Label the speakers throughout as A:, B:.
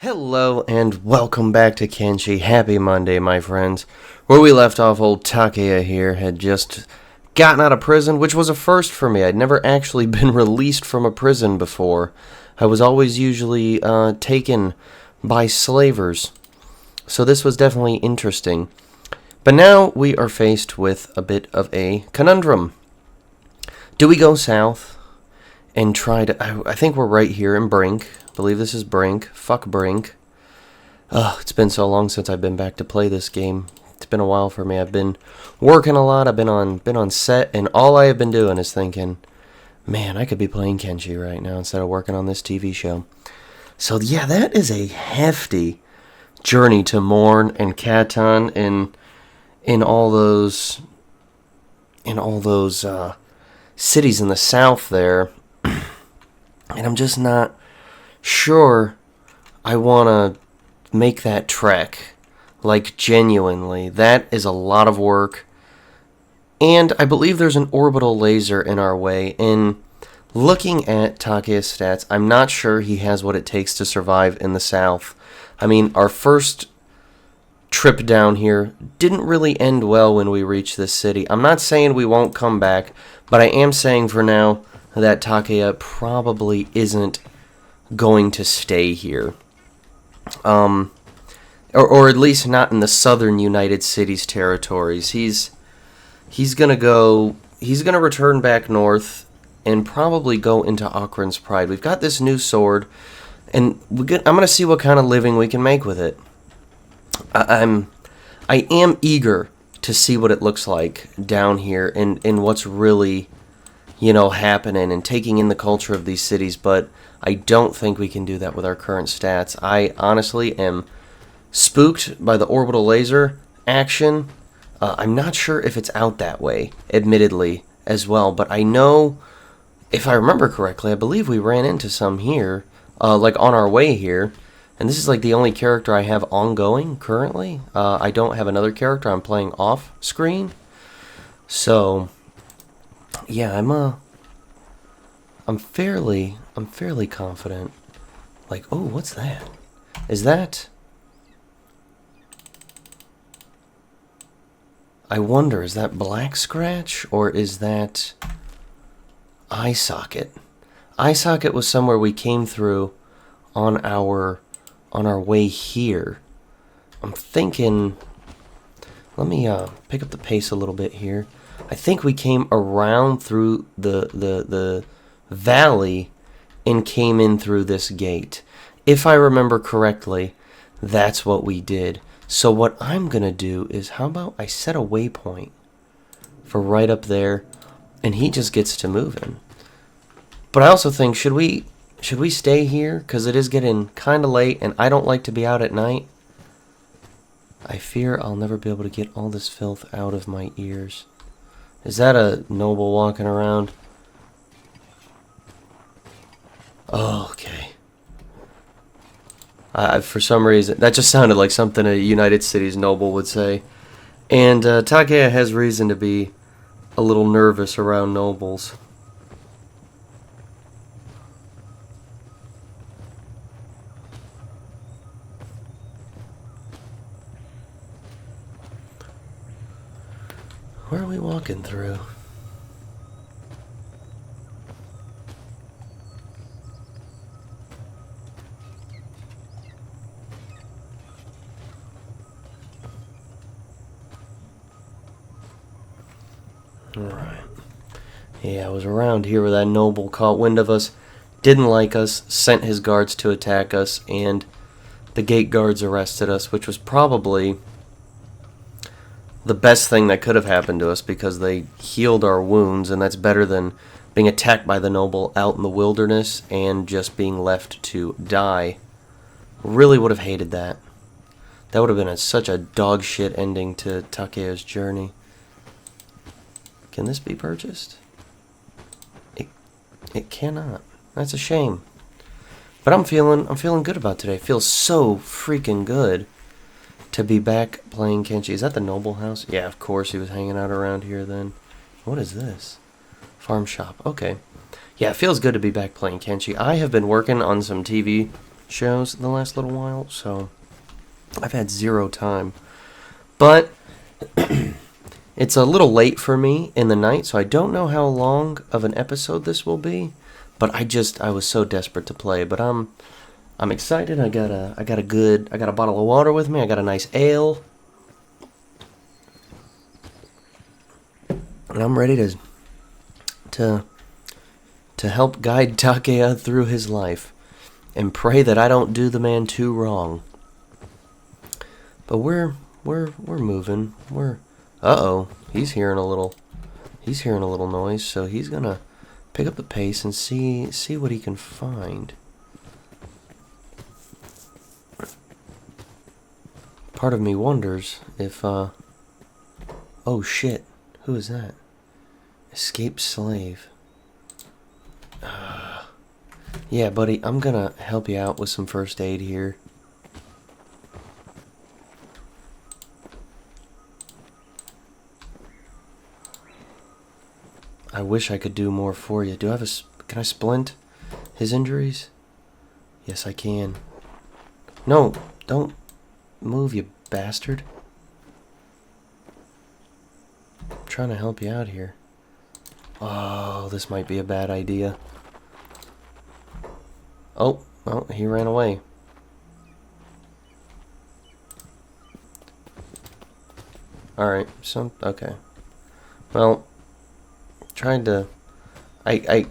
A: Hello and welcome back to Kenshi. Happy Monday, my friends. Where we left off, old Takeya here had just gotten out of prison, which was a first for me. I'd never actually been released from a prison before. I was always usually taken by slavers. So this was definitely interesting. But now we are faced with a bit of a conundrum. Do we go south and try to... I think we're right here in Brink. I believe this is Brink. Fuck Brink. Ugh, it's been so long since I've been back to play this game. It's been a while for me. I've been working a lot. I've been on set, and all I have been doing is thinking, man, I could be playing Kenshi right now instead of working on this TV show. So yeah, that is a hefty journey to Morn and Catan in all those cities in the south there. And I'm just not sure I want to make that trek. Like, genuinely. That is a lot of work. And I believe there's an orbital laser in our way. And looking at Takeya's stats, I'm not sure he has what it takes to survive in the south. I mean, our first trip down here didn't really end well when we reached this city. I'm not saying we won't come back, but I am saying for now that Takeya probably isn't going to stay here. Or at least not in the southern United States territories. He's gonna return back north and probably go into Akron's Pride. We've got this new sword, and I'm gonna see what kind of living we can make with it. I am eager to see what it looks like down here and what's really, happening and taking in the culture of these cities, but I don't think we can do that with our current stats. I honestly am spooked by the orbital laser action. I'm not sure if it's out that way, admittedly, as well, but I know, if I remember correctly, I believe we ran into some here, like on our way here, and this is like the only character I have ongoing currently. I don't have another character I'm playing off screen, so yeah, I'm fairly confident. Like, oh, what's that? Is that... I wonder, is that Black Scratch or is that Eye Socket? Eye Socket was somewhere we came through on our way here. I'm thinking, let me pick up the pace a little bit here. I think we came around through the valley and came in through this gate. If I remember correctly, that's what we did. So what I'm going to do is, how about I set a waypoint for right up there, and he just gets to moving. But I also think, should we stay here? Because it is getting kind of late, and I don't like to be out at night. I fear I'll never be able to get all this filth out of my ears. Is that a noble walking around? Oh, okay. For some reason, that just sounded like something a United States noble would say. And Takeya has reason to be a little nervous around nobles. Where are we walking through? Alright. Yeah, I was around here where that noble caught wind of us, didn't like us, sent his guards to attack us, and the gate guards arrested us, which was probably the best thing that could have happened to us because they healed our wounds, and that's better than being attacked by the noble out in the wilderness and just being left to die. Really would have hated that. That would have been such a dog shit ending to Takeya's journey. Can this be purchased? It cannot. That's a shame. But I'm feeling good about today. It feels so freaking good to be back playing Kenshi. Is that the noble house? Yeah, of course he was hanging out around here then. What is this? Farm shop. Okay. Yeah, it feels good to be back playing Kenshi. I have been working on some TV shows in the last little while, so I've had zero time. But it's a little late for me in the night, so I don't know how long of an episode this will be. But I was so desperate to play. But I'm excited. I got a bottle of water with me. I got a nice ale, and I'm ready to help guide Takeya through his life, and pray that I don't do the man too wrong. But we're moving. Uh-oh, he's hearing a little noise, so he's gonna pick up the pace and see what he can find. Part of me wonders if oh shit, who is that? Escaped slave. Yeah, buddy, I'm gonna help you out with some first aid here. I wish I could do more for you. Can I splint his injuries? Yes, I can. No, don't move, you bastard. I'm trying to help you out here. Oh, this might be a bad idea. Oh, well, he ran away. Alright, okay. Well, I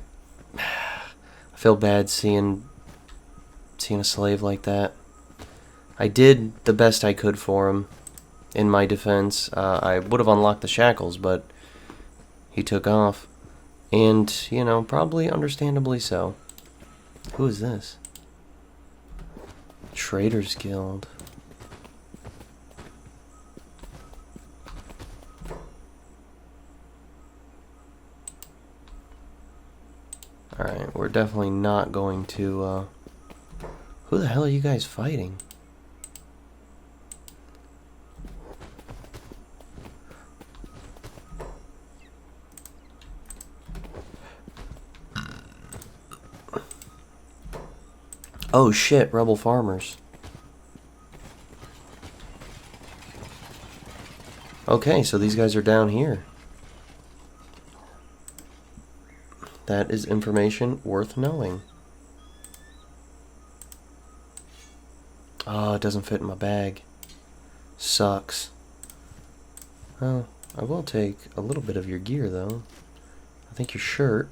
A: feel bad seeing a slave like that. I did the best I could for him, in my defense. I would have unlocked the shackles, but he took off. And, probably understandably so. Who is this? Traders Guild. Alright, we're definitely not going to, who the hell are you guys fighting? Oh shit, rebel farmers. Okay, so these guys are down here. That is information worth knowing. Oh, it doesn't fit in my bag. Sucks. Well, I will take a little bit of your gear, though. I think your shirt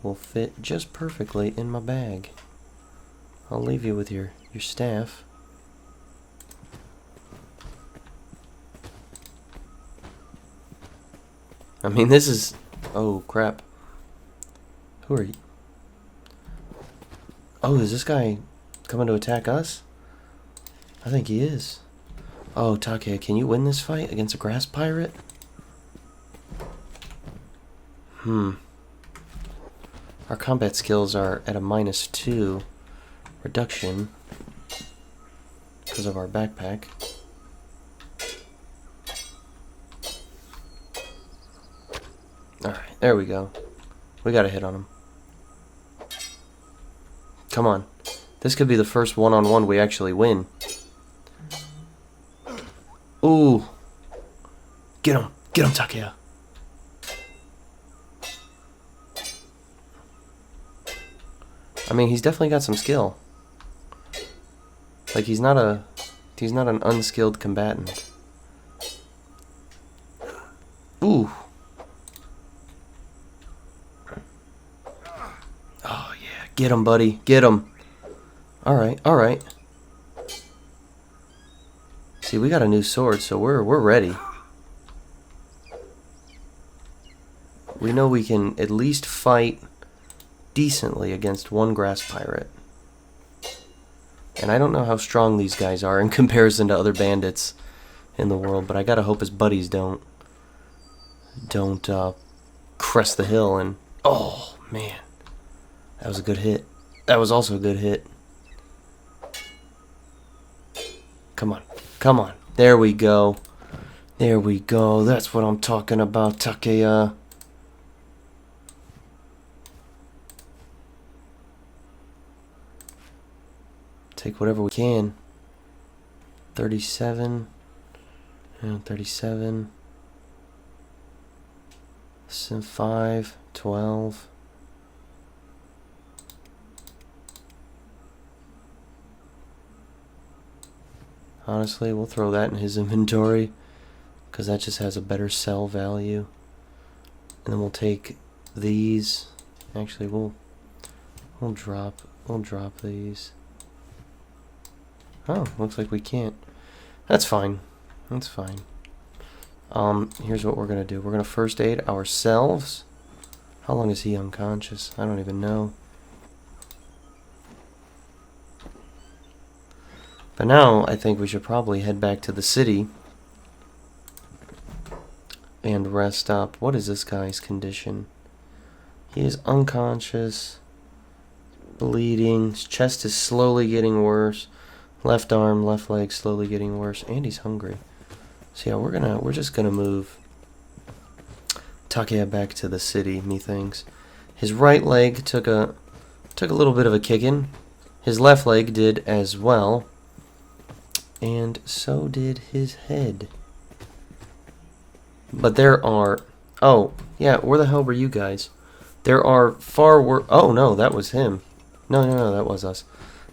A: will fit just perfectly in my bag. I'll leave you with your staff. I mean, this is... Oh, crap. Who are you? Oh, is this guy coming to attack us? I think he is. Oh, Takeya, can you win this fight against a grass pirate? Our combat skills are at a -2 reduction because of our backpack. Alright, there we go. We got a hit on him. Come on. This could be the first one-on-one we actually win. Ooh. Get him. Get him, Takeya. I mean, he's definitely got some skill. Like, he's not an unskilled combatant. Ooh. Oh, yeah. Get him, buddy. Get him. Alright, alright. See, we got a new sword, so we're ready. We know we can at least fight decently against one grass pirate. And I don't know how strong these guys are in comparison to other bandits in the world, but I gotta hope his buddies don't crest the hill and... Oh, man. That was a good hit. That was also a good hit. Come on. Come on. There we go. There we go. That's what I'm talking about, Takeya.
B: take whatever we can. 37. And 37. 5, 12. Honestly, we'll throw that in his inventory, because that just has a better sell value. And then we'll take these. Actually, we'll drop these. Oh, looks like we can't. That's fine. That's fine. Here's what we're gonna do. We're gonna first aid ourselves. How long is he unconscious? I don't even know. But now I think we should probably head back to the city and rest up. What is this guy's condition? He is unconscious, bleeding. His chest is slowly getting worse. Left arm, left leg slowly getting worse, and he's hungry. So yeah, we're just gonna move Takeya back to the city, methinks. His right leg took a little bit of a kicking. His left leg did as well. And so did his head. But there are... Oh, yeah, where the hell were you guys? There are far worse... Oh, no, that was him. No, that was us.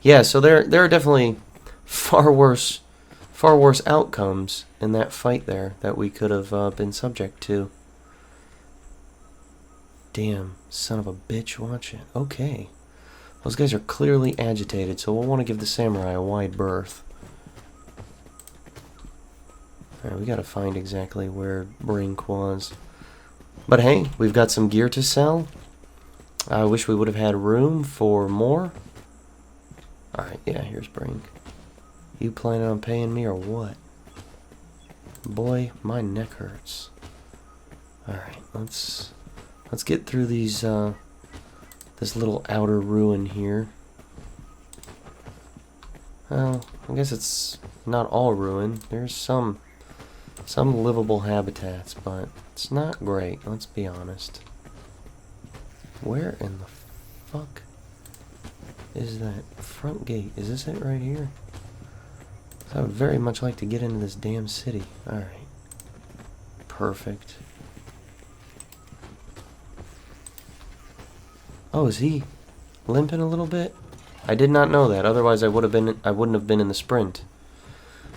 B: Yeah, so there are definitely far worse outcomes in that fight there that we could have been subject to. Damn, son of a bitch, watch it. Okay. Those guys are clearly agitated, so we'll want to give the samurai a wide berth. Alright, we gotta find exactly where Brink was. But hey, we've got some gear to sell. I wish we would have had room for more. Alright, yeah, here's Brink. You planning on paying me or what? Boy, my neck hurts. Alright, let's get through these this little outer ruin here. Well, I guess it's not all ruin. There's some livable habitats, but it's not great, let's be honest. Where in the fuck is that front gate? Is this it right here? I would very much like to get into this damn city. Alright. Perfect. Oh, is he limping a little bit? I did not know that, otherwise I wouldn't have been in the sprint.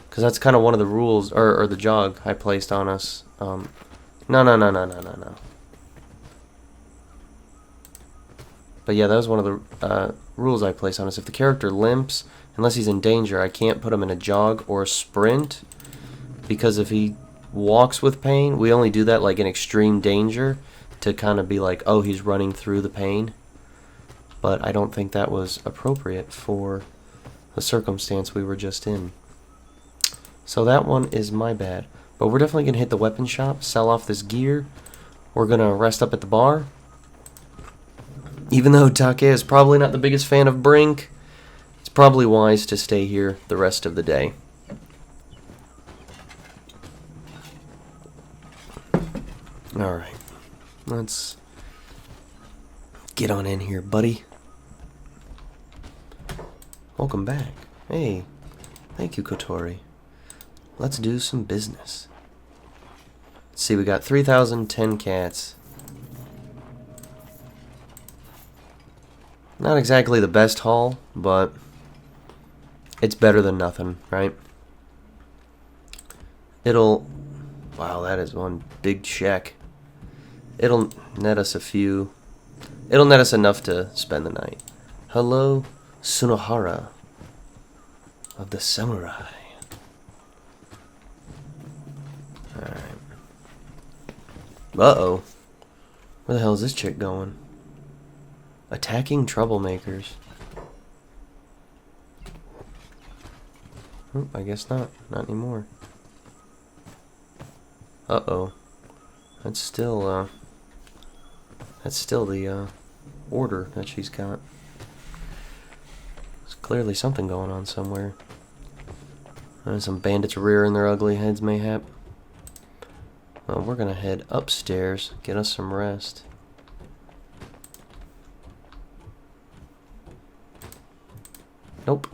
B: Because that's kind of one of the rules, or the jog I placed on us. No. But yeah, that was one of the rules I placed on us. If the character limps, unless he's in danger, I can't put him in a jog or a sprint. Because if he walks with pain, we only do that like in extreme danger to kind of be like, oh, he's running through the pain. But I don't think that was appropriate for the circumstance we were just in. So that one is my bad. But we're definitely going to hit the weapon shop, sell off this gear. We're going to rest up at the bar. Even though Takeya is probably not the biggest fan of Brink, it's probably wise to stay here the rest of the day. Alright. Let's get on in here, buddy. Welcome back. Hey. Thank you, Kotori. Let's do some business. Let's see, we got 3,010 cats. Not exactly the best haul, but it's better than nothing, right? Wow, that is one big check. It'll net us it'll net us enough to spend the night. Hello, Sunohara of the Samurai. Alright. Uh-oh. Where the hell is this chick going? Attacking troublemakers. Oh, I guess not. Not anymore. Uh-oh. That's still the order that she's got. There's clearly something going on somewhere. Some bandits rearing their ugly heads, mayhap. Well, we're gonna head upstairs, get us some rest. Nope.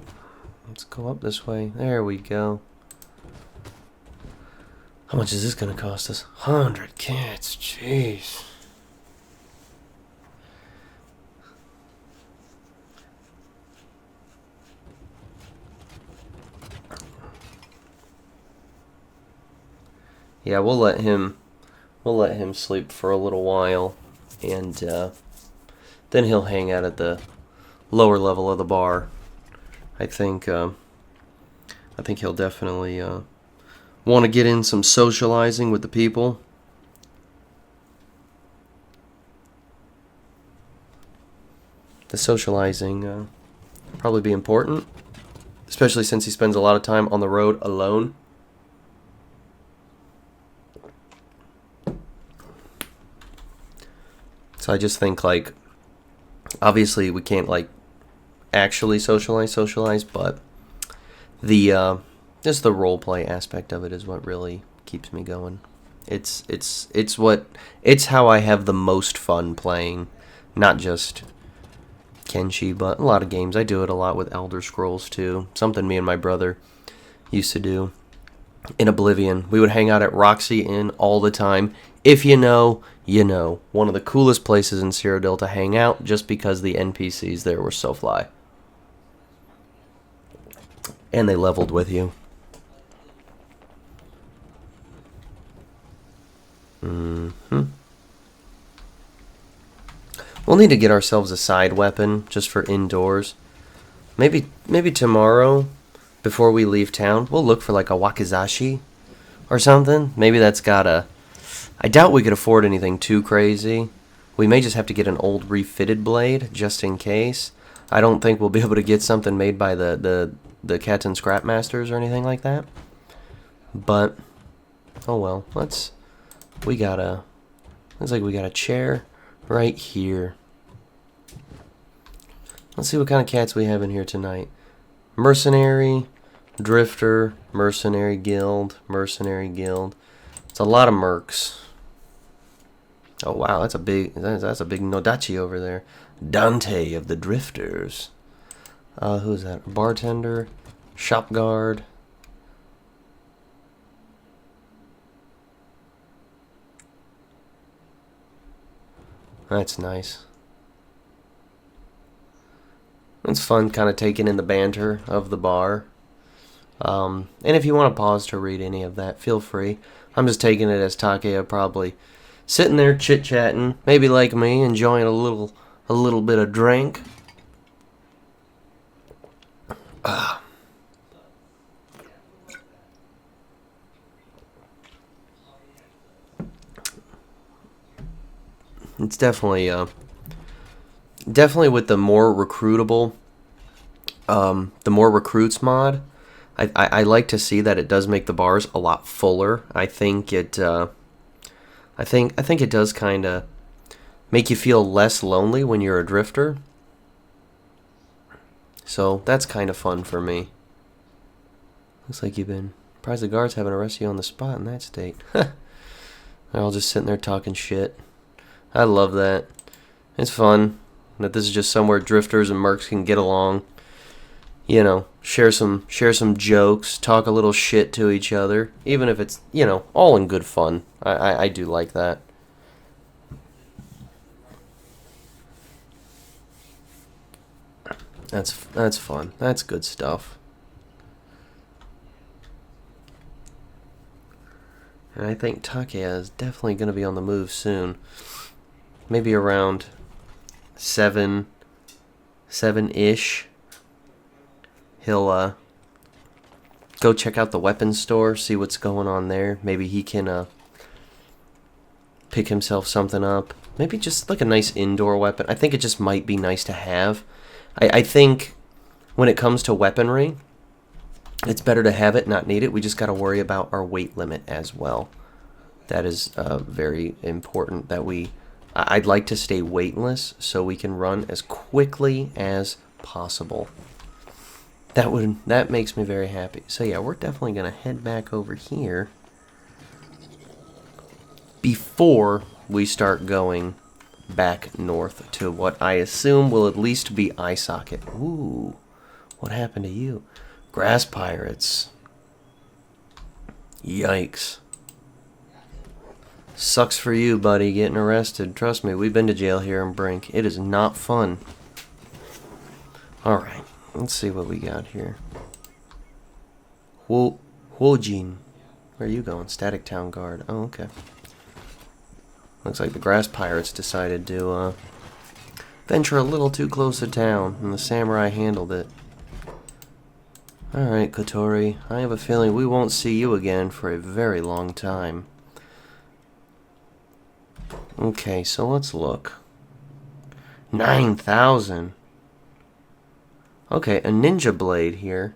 B: Let's go up this way. There we go. How much is this gonna cost us? 100 cats. Jeez. Yeah, we'll let him sleep for a little while, and then he'll hang out at the lower level of the bar. I think he'll definitely want to get in some socializing with the people. The socializing probably be important, especially since he spends a lot of time on the road alone. So I just think, like, obviously we can't, like, actually socialize, but the just the role play aspect of it is what really keeps me going. It's how I have the most fun playing, not just Kenshi, but a lot of games. I do it a lot with Elder Scrolls too. Something me and my brother used to do in Oblivion. We would hang out at Roxy Inn all the time. If you know, you know. One of the coolest places in Cyrodiil to hang out, just because the NPCs there were so fly. And they leveled with you. We'll need to get ourselves a side weapon just for indoors. Maybe tomorrow, before we leave town, we'll look for like a wakizashi or something. Maybe that's got a... I doubt we could afford anything too crazy. We may just have to get an old refitted blade, just in case. I don't think we'll be able to get something made by the Cats and Scrap Masters or anything like that. But, oh well, looks like we got a chair right here. Let's see what kind of cats we have in here tonight. Mercenary, Drifter, Mercenary Guild. It's a lot of mercs. Oh wow, that's a big Nodachi over there. Dante of the Drifters. Who's that? Bartender, shop guard. That's nice. It's fun kind of taking in the banter of the bar. And if you want to pause to read any of that, feel free. I'm just taking it as Takeya probably sitting there chit-chatting, maybe like me, enjoying a little bit of drink. It's definitely with the more recruitable, the more recruits mod. I like to see that it does make the bars a lot fuller. I think it does kind of make you feel less lonely when you're a drifter. So that's kind of fun for me. Looks like you've been surprised the guards haven't arrested you on the spot in that state. They're all just sitting there talking shit. I love that. It's fun that this is just somewhere drifters and mercs can get along. You know, share some jokes, talk a little shit to each other, even if it's, you know, all in good fun. I do like that. That's fun. That's good stuff. And I think Takeya is definitely going to be on the move soon. Maybe around 7-ish. He'll go check out the weapons store, see what's going on there. Maybe he can pick himself something up. Maybe just like a nice indoor weapon. I think it just might be nice to have. I think when it comes to weaponry, it's better to have it, not need it. We just got to worry about our weight limit as well. That is very important that I'd like to stay weightless so we can run as quickly as possible. That makes me very happy. So yeah, we're definitely going to head back over here before we start going back north to what I assume will at least be eye socket. Ooh, what happened to you?
A: Grass pirates. Yikes. Sucks for you, buddy, getting arrested. Trust me, we've been to jail here in Brink. It is not fun. Alright, let's see what we got here. Huojin. Where are you going? Static Town Guard. Oh, okay. Looks like the grass pirates decided to venture a little too close to town, and the samurai handled it. Alright, Kotori. I have a feeling we won't see you again for a very long time. Okay, so let's look. 9,000. Okay, a ninja blade here.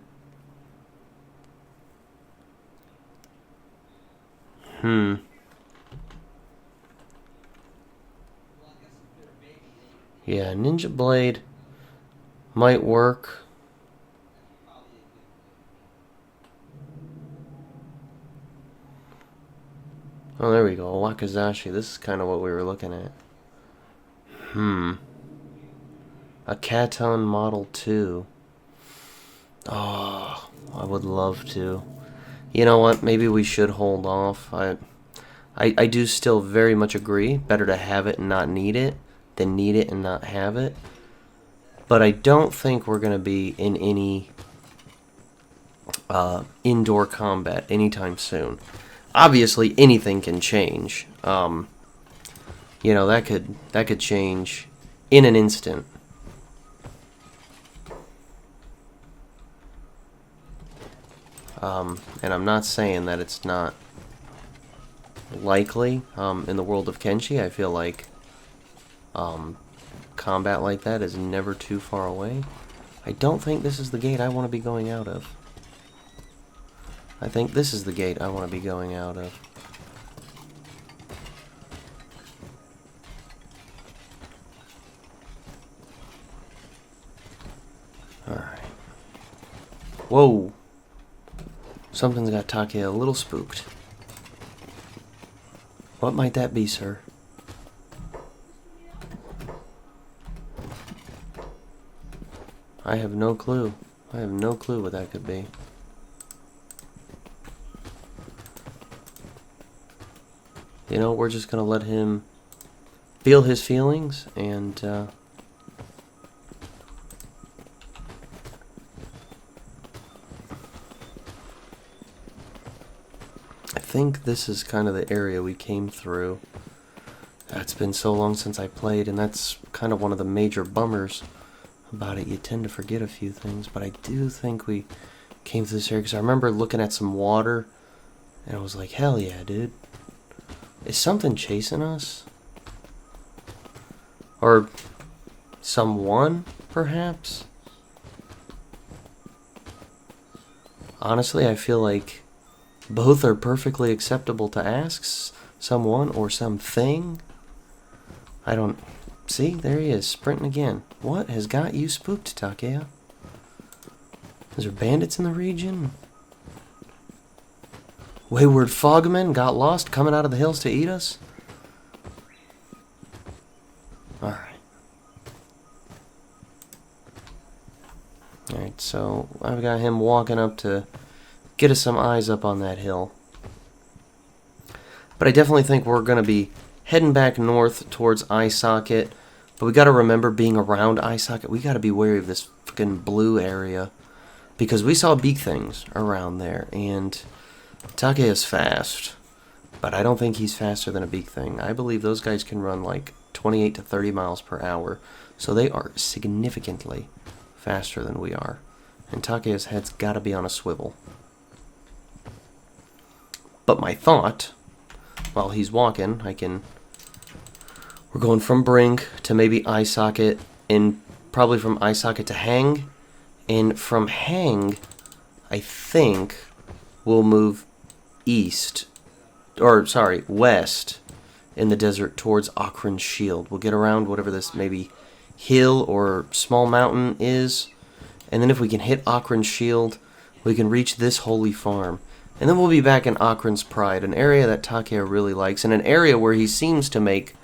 A: Yeah, ninja blade might work. Oh, there we go. Wakizashi. This is kind of what we were looking at. A Katon Model 2. Oh, I would love to. You know what? Maybe we should hold off. I do still very much agree. Better to have it and not need it than need it and not have it. But I don't think we're going to be in any indoor combat anytime soon. Obviously, anything can change. You know, that could change in an instant. And I'm not saying that it's not likely. In the world of Kenshi, I feel like combat like that is never too far away. I don't think this is the gate I want to be going out of. I think this is the gate I want to be going out of. Alright. Whoa! Something's got Takeya a little spooked. What might that be, sir? I have no clue. I have no clue what that could be. You know, we're just gonna let him feel his feelings, and I think this is kind of the area we came through. It's been so long since I played, and that's kind of one of the major bummers about it. You tend to forget a few things, but I do think we came through this area, because I remember looking at some water, and I was like, hell yeah, dude. Is something chasing us? Or someone, perhaps? Honestly, I feel like both are perfectly acceptable to ask. Someone or something. I don't... See, there he is, sprinting again. What has got you spooked, Takeya? Is there bandits in the region? Wayward fogmen got lost coming out of the hills to eat us? Alright. Alright, so I've got him walking up to get us some eyes up on that hill. But I definitely think we're going to be heading back north towards Eye Socket. But we got to remember, being around Eye Socket, we got to be wary of this fucking blue area. Because we saw big things around there, and Takeya is fast, but I don't think he's faster than a big thing. I believe those guys can run like 28 to 30 miles per hour, so they are significantly faster than we are. And Takeya's head's got to be on a swivel. But my thought, while he's walking, we're going from Brink to maybe Eye Socket, and probably from Eye Socket to Hang, and from Hang, I think we'll move west in the desert towards Akron's Shield. We'll get around whatever this maybe hill or small mountain is, and then if we can hit Akron's Shield, we can reach this holy farm. And then we'll be back in Akron's Pride, an area that Takeya really likes, and an area where he seems to make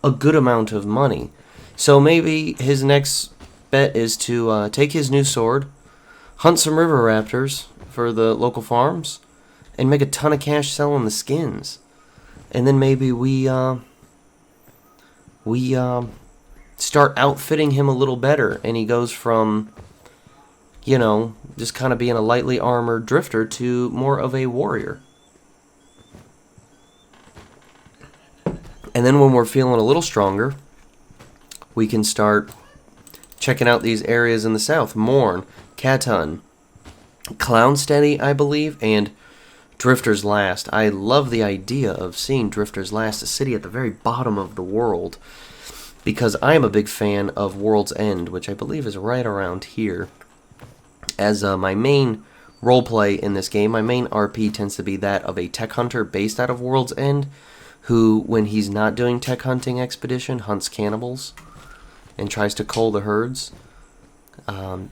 A: a good amount of money. So maybe his next bet is to take his new sword, hunt some river raptors for the local farms, and make a ton of cash selling the skins. And then maybe we start outfitting him a little better, and he goes from, you know, just kind of being a lightly armored drifter to more of a warrior. And then when we're feeling a little stronger, we can start checking out these areas in the south. Morn, Katun, Clownsteady, I believe, and Drifter's Last. I love the idea of seeing Drifter's Last, a city at the very bottom of the world, because I am a big fan of World's End, which I believe is right around here. As my main roleplay in this game, my main RP tends to be that of a tech hunter based out of World's End, who, when he's not doing tech hunting expedition, hunts cannibals and tries to cull the herds.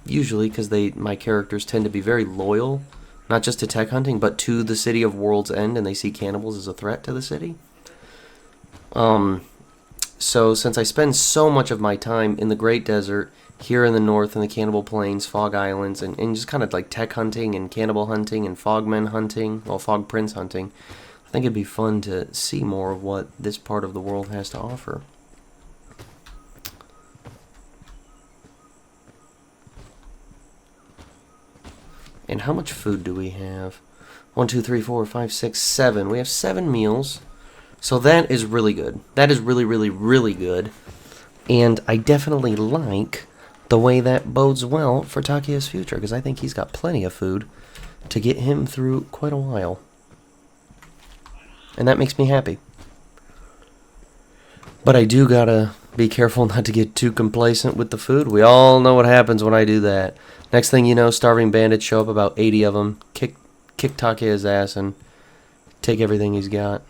A: Usually because my characters tend to be very loyal, not just to tech hunting, but to the city of World's End, and they see cannibals as a threat to the city. So since I spend so much of my time in the Great Desert, here in the north, in the Cannibal Plains, Fog Islands, and just kind of like tech hunting and cannibal hunting and fogmen hunting, well, fog prince hunting, I think it'd be fun to see more of what this part of the world has to offer. And how much food do we have? 1, 2, 3, 4, 5, 6, 7. We have 7 meals. So that is really good. That is really, really, really good. And I definitely like the way that bodes well for Takeya's future, because I think he's got plenty of food to get him through quite a while. And that makes me happy. But I do gotta be careful not to get too complacent with the food. We all know what happens when I do that. Next thing you know, starving bandits show up, about 80 of them, kick Takeya's ass and take everything he's got.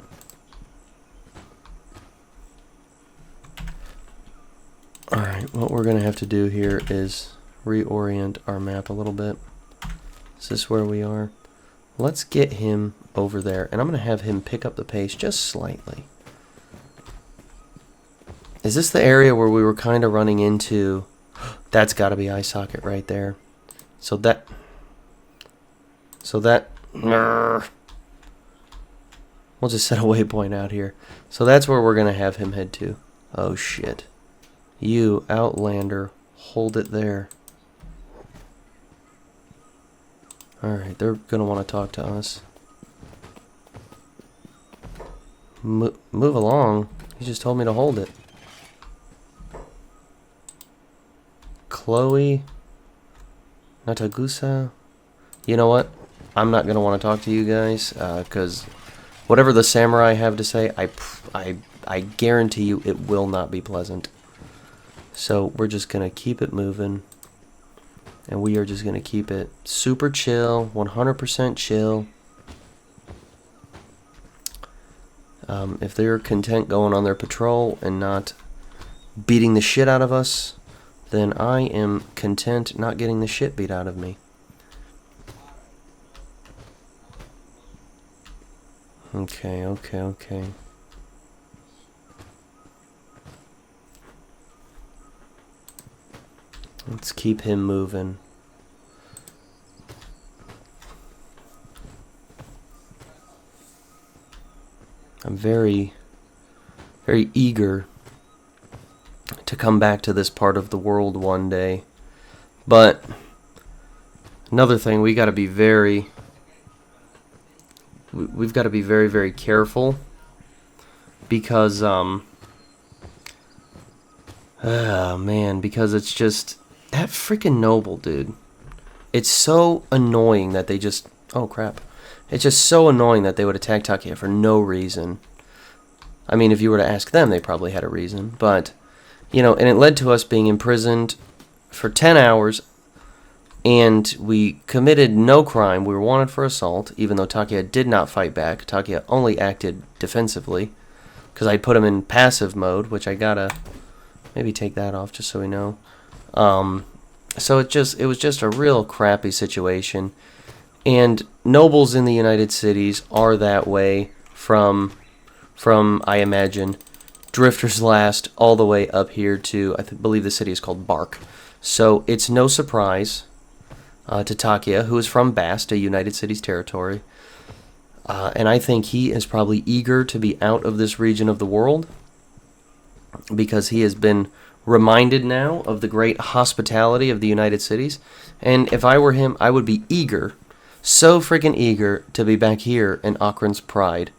A: Alright, what we're going to have to do here is reorient our map a little bit. Is this where we are? Let's get him over there, and I'm going to have him pick up the pace just slightly. Is this the area where we were kind of running into... That's got to be eye socket right there. So that... We'll just set a waypoint out here. So that's where we're going to have him head to. Oh, shit. You, Outlander, hold it there. Alright, they're going to want to talk to us. Move along. He just told me to hold it. Chloe. Natagusa. You know what? I'm not going to want to talk to you guys, because whatever the samurai have to say, I guarantee you it will not be pleasant. So we're just going to keep it moving. And we are just going to keep it super chill, 100% chill. If they're content going on their patrol and not beating the shit out of us, then I am content not getting the shit beat out of me. Okay. Let's keep him moving. I'm very, very eager to come back to this part of the world one day. But another thing, we've got to be very, very careful, because because it's just that freaking noble dude. It's so annoying that they just... Oh, crap. It's just so annoying that they would attack Takeya for no reason. I mean, if you were to ask them, they probably had a reason. But, you know, and it led to us being imprisoned for 10 hours, and we committed no crime. We were wanted for assault, even though Takeya did not fight back. Takeya only acted defensively, because I put him in passive mode, which I gotta maybe take that off just so we know. So it was just a real crappy situation. And nobles in the United Cities are that way from I imagine, Drifter's Last all the way up here to, believe the city is called Bark. So it's no surprise to Takeya, who is from Bast, a United Cities territory. And I think he is probably eager to be out of this region of the world because he has been reminded now of the great hospitality of the United Cities. And if I were him, I would be eager, so freaking eager, to be back here in Akron's Pride,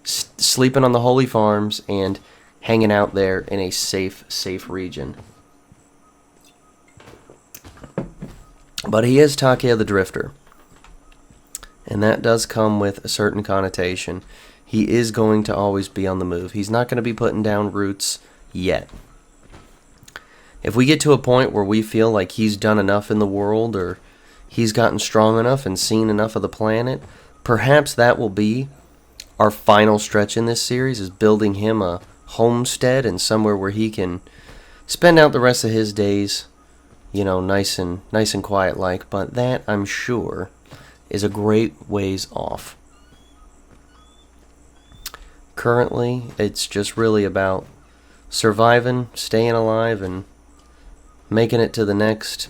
A: sleeping on the holy farms and hanging out there in a safe region. But he is Takeya the Drifter. And that does come with a certain connotation. He is going to always be on the move. He's not going to be putting down roots yet. If we get to a point where we feel like he's done enough in the world, or he's gotten strong enough and seen enough of the planet, perhaps that will be our final stretch in this series, is building him a homestead and somewhere where he can spend out the rest of his days, nice and quiet like. But that, I'm sure, is a great ways off. Currently, it's just really about surviving, staying alive, and making it to the next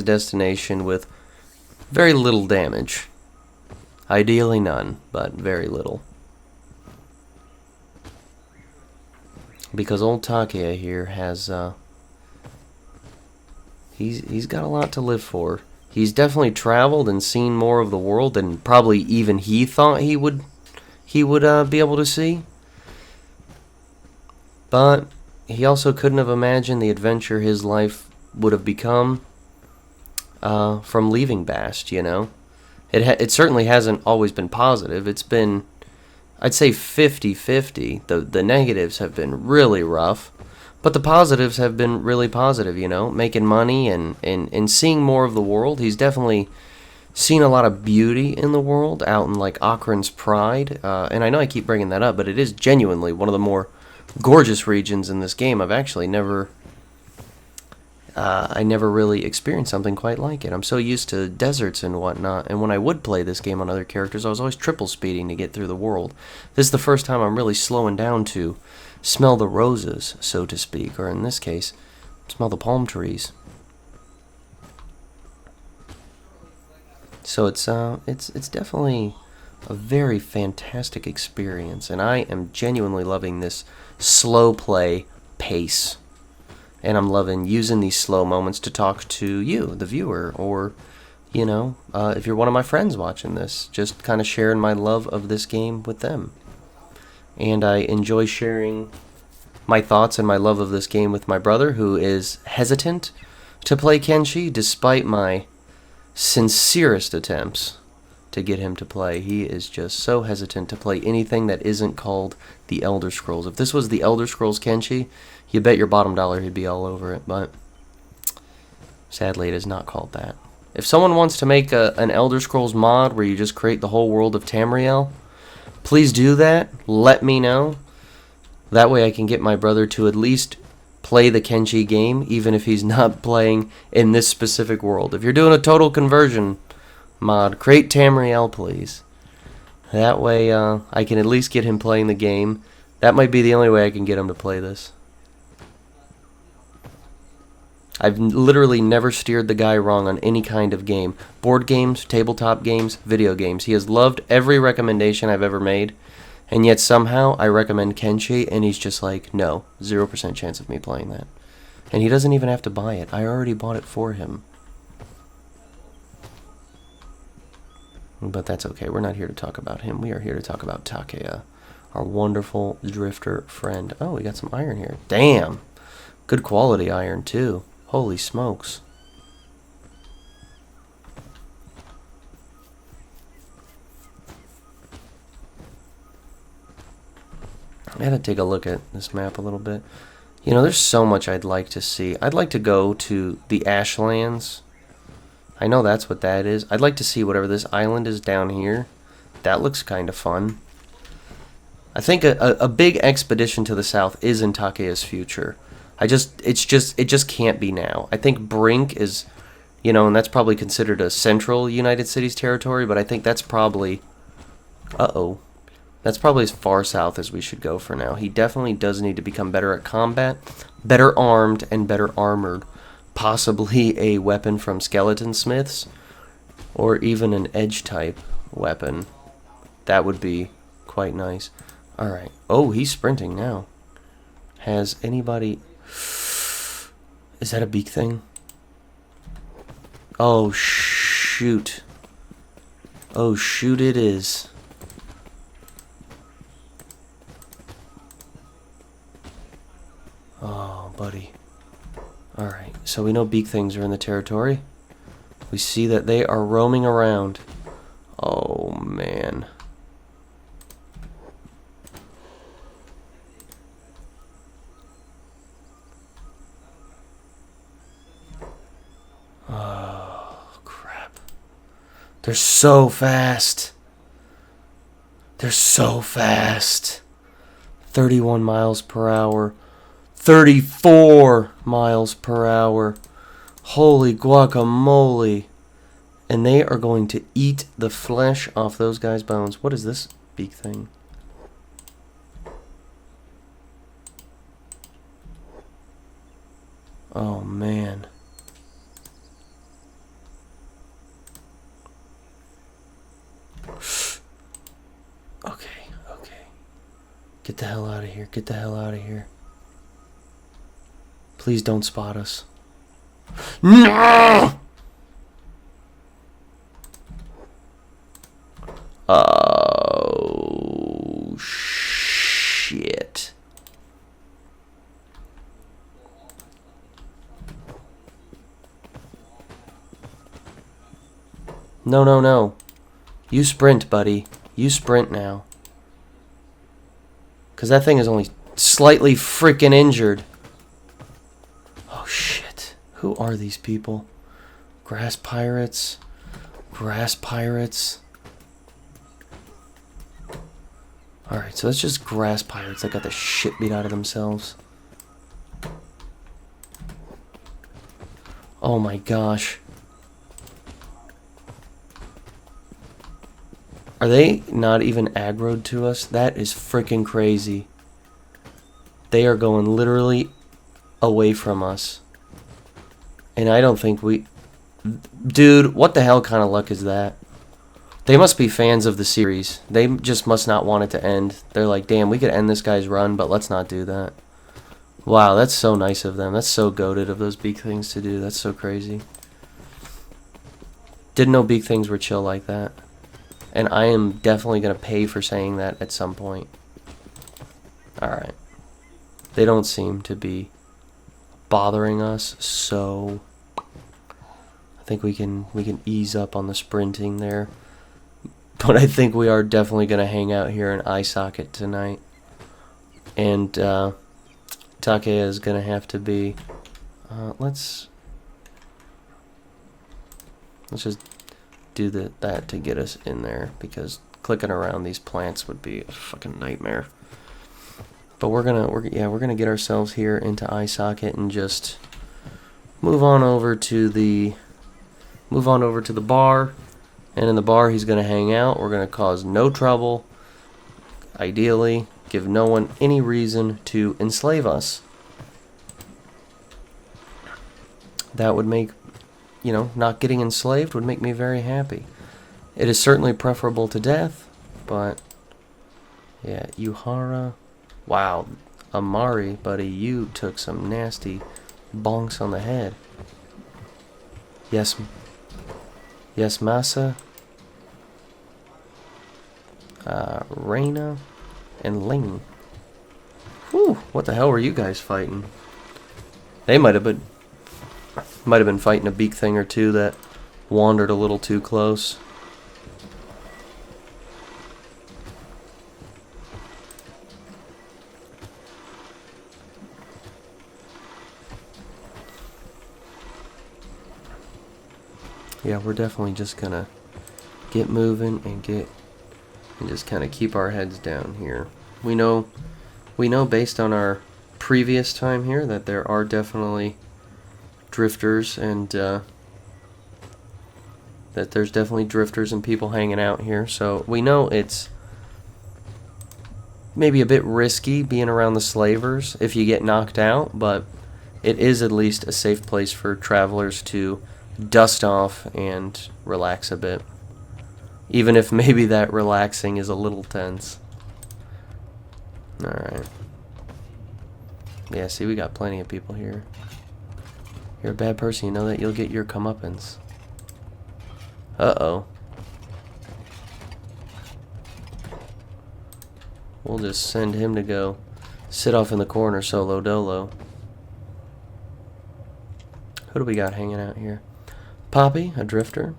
A: destination with very little damage. Ideally none, but very little. Because old Takeya here has he's got a lot to live for. He's definitely traveled and seen more of the world than probably even he thought he would be able to see. But he also couldn't have imagined the adventure his life would have become from leaving Bast, It certainly hasn't always been positive. It's been, I'd say, 50-50. The negatives have been really rough, but the positives have been really positive, making money and seeing more of the world. He's definitely seen a lot of beauty in the world out in, like, Akron's Pride. And I know I keep bringing that up, but it is genuinely one of the more gorgeous regions in this game. I've actually never really experienced something quite like it. I'm so used to deserts and whatnot, and when I would play this game on other characters, I was always triple speeding to get through the world. This is the first time I'm really slowing down to smell the roses, so to speak, or in this case, smell the palm trees. So it's definitely a very fantastic experience, and I am genuinely loving this slow play pace. And I'm loving using these slow moments to talk to you, the viewer, or, if you're one of my friends watching this, just kind of sharing my love of this game with them. And I enjoy sharing my thoughts and my love of this game with my brother, who is hesitant to play Kenshi, despite my sincerest attempts to get him to play. He is just so hesitant to play anything that isn't called the Elder Scrolls. If this was the Elder Scrolls Kenshi, you bet your bottom dollar he'd be all over it, but sadly it is not called that. If someone wants to make an Elder Scrolls mod where you just create the whole world of Tamriel, please do that. Let me know. That way I can get my brother to at least play the Kenshi game, even if he's not playing in this specific world. If you're doing a total conversion mod, create Tamriel, please. That way I can at least get him playing the game. That might be the only way I can get him to play this. I've literally never steered the guy wrong on any kind of game. Board games, tabletop games, video games. He has loved every recommendation I've ever made, and yet somehow I recommend Kenshi, and he's just like, no, 0% chance of me playing that. And he doesn't even have to buy it. I already bought it for him. But that's okay. We're not here to talk about him. We are here to talk about Takeya, our wonderful drifter friend. Oh, we got some iron here. Damn. Good quality iron, too. Holy smokes. I had to take a look at this map a little bit. There's so much I'd like to see. I'd like to go to the Ashlands. I know that's what that is. I'd like to see whatever this island is down here. That looks kind of fun. I think a big expedition to the south is in Takeya's future. It just can't be now. I think Brink is, and that's probably considered a central United Cities territory, but I think that's probably, that's probably as far south as we should go for now. He definitely does need to become better at combat, better armed, and better armored possibly a weapon from skeleton smiths, or even an edge type weapon. That would be quite nice. Alright. Oh, he's sprinting now. Has anybody... Is that a beak thing? Oh, shoot. Oh, shoot it is. Oh, buddy. Alright, so we know beak things are in the territory. We see that they are roaming around. Oh, man. Oh, crap. They're so fast. They're so fast. 31 miles per hour. 34 miles per hour. Holy guacamole. And they are going to eat the flesh off those guys' bones. What is this beak thing? Oh, man. Okay, okay. Get the hell out of here. Get the hell out of here. Please don't spot us. No! Oh, shit. No, no, no. You sprint, buddy. You sprint now. Because that thing is only slightly freaking injured. Oh, shit. Who are these people? Grass pirates? Grass pirates? Alright, so that's just grass pirates that got the shit beat out of themselves. Oh my gosh. Are they not even aggroed to us? That is freaking crazy. They are going literally away from us. And I don't think we... Dude, what the hell kind of luck is that? They must be fans of the series. They just must not want it to end. They're like, damn, we could end this guy's run, but let's not do that. Wow, that's so nice of them. That's so goated of those beak things to do. That's so crazy. Didn't know beak things were chill like that. And I am definitely going to pay for saying that at some point. Alright. They don't seem to be bothering us, so I think we can ease up on the sprinting there. But I think we are definitely going to hang out here in eye socket tonight. And Takeya is going to have to be... let's just do that to get us in there, because clicking around these plants would be a fucking nightmare. But we're gonna get ourselves here into eye socket and just move on over to the bar. And in the bar, he's gonna hang out. We're gonna cause no trouble. Ideally, give no one any reason to enslave us. That would make, you know, not getting enslaved would make me very happy. It is certainly preferable to death, but yeah, Yuhara. Wow, Amari, buddy, you took some nasty bonks on the head. Yes, Masa, Reina, and Lena. Whew, what the hell were you guys fighting? They might have been fighting a beak thing or two that wandered a little too close. Yeah, we're definitely just gonna get moving and just kind of keep our heads down here. We know based on our previous time here that there are definitely drifters, and that there's definitely drifters and people hanging out here. So we know it's maybe a bit risky being around the slavers if you get knocked out, but it is at least a safe place for travelers to dust off and relax a bit. Even if maybe that relaxing is a little tense. Alright. Yeah, see, we got plenty of people here. You're a bad person, you know that? You'll get your comeuppance. Uh-oh. We'll just send him to go sit off in the corner solo dolo. Who do we got hanging out here? Poppy, a drifter.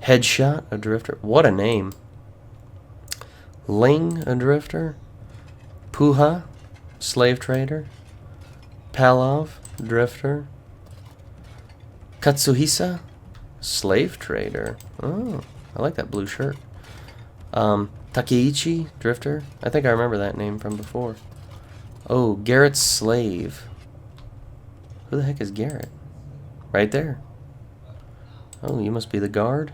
A: Headshot, a drifter. What a name. Ling, a drifter. Puha, slave trader. Palov, drifter. Katsuhisa, slave trader. Oh, I like that blue shirt. Takeichi, drifter. I think I remember that name from before. Oh, Garrett's slave. Who the heck is Garrett? Right there. Oh, you must be the guard?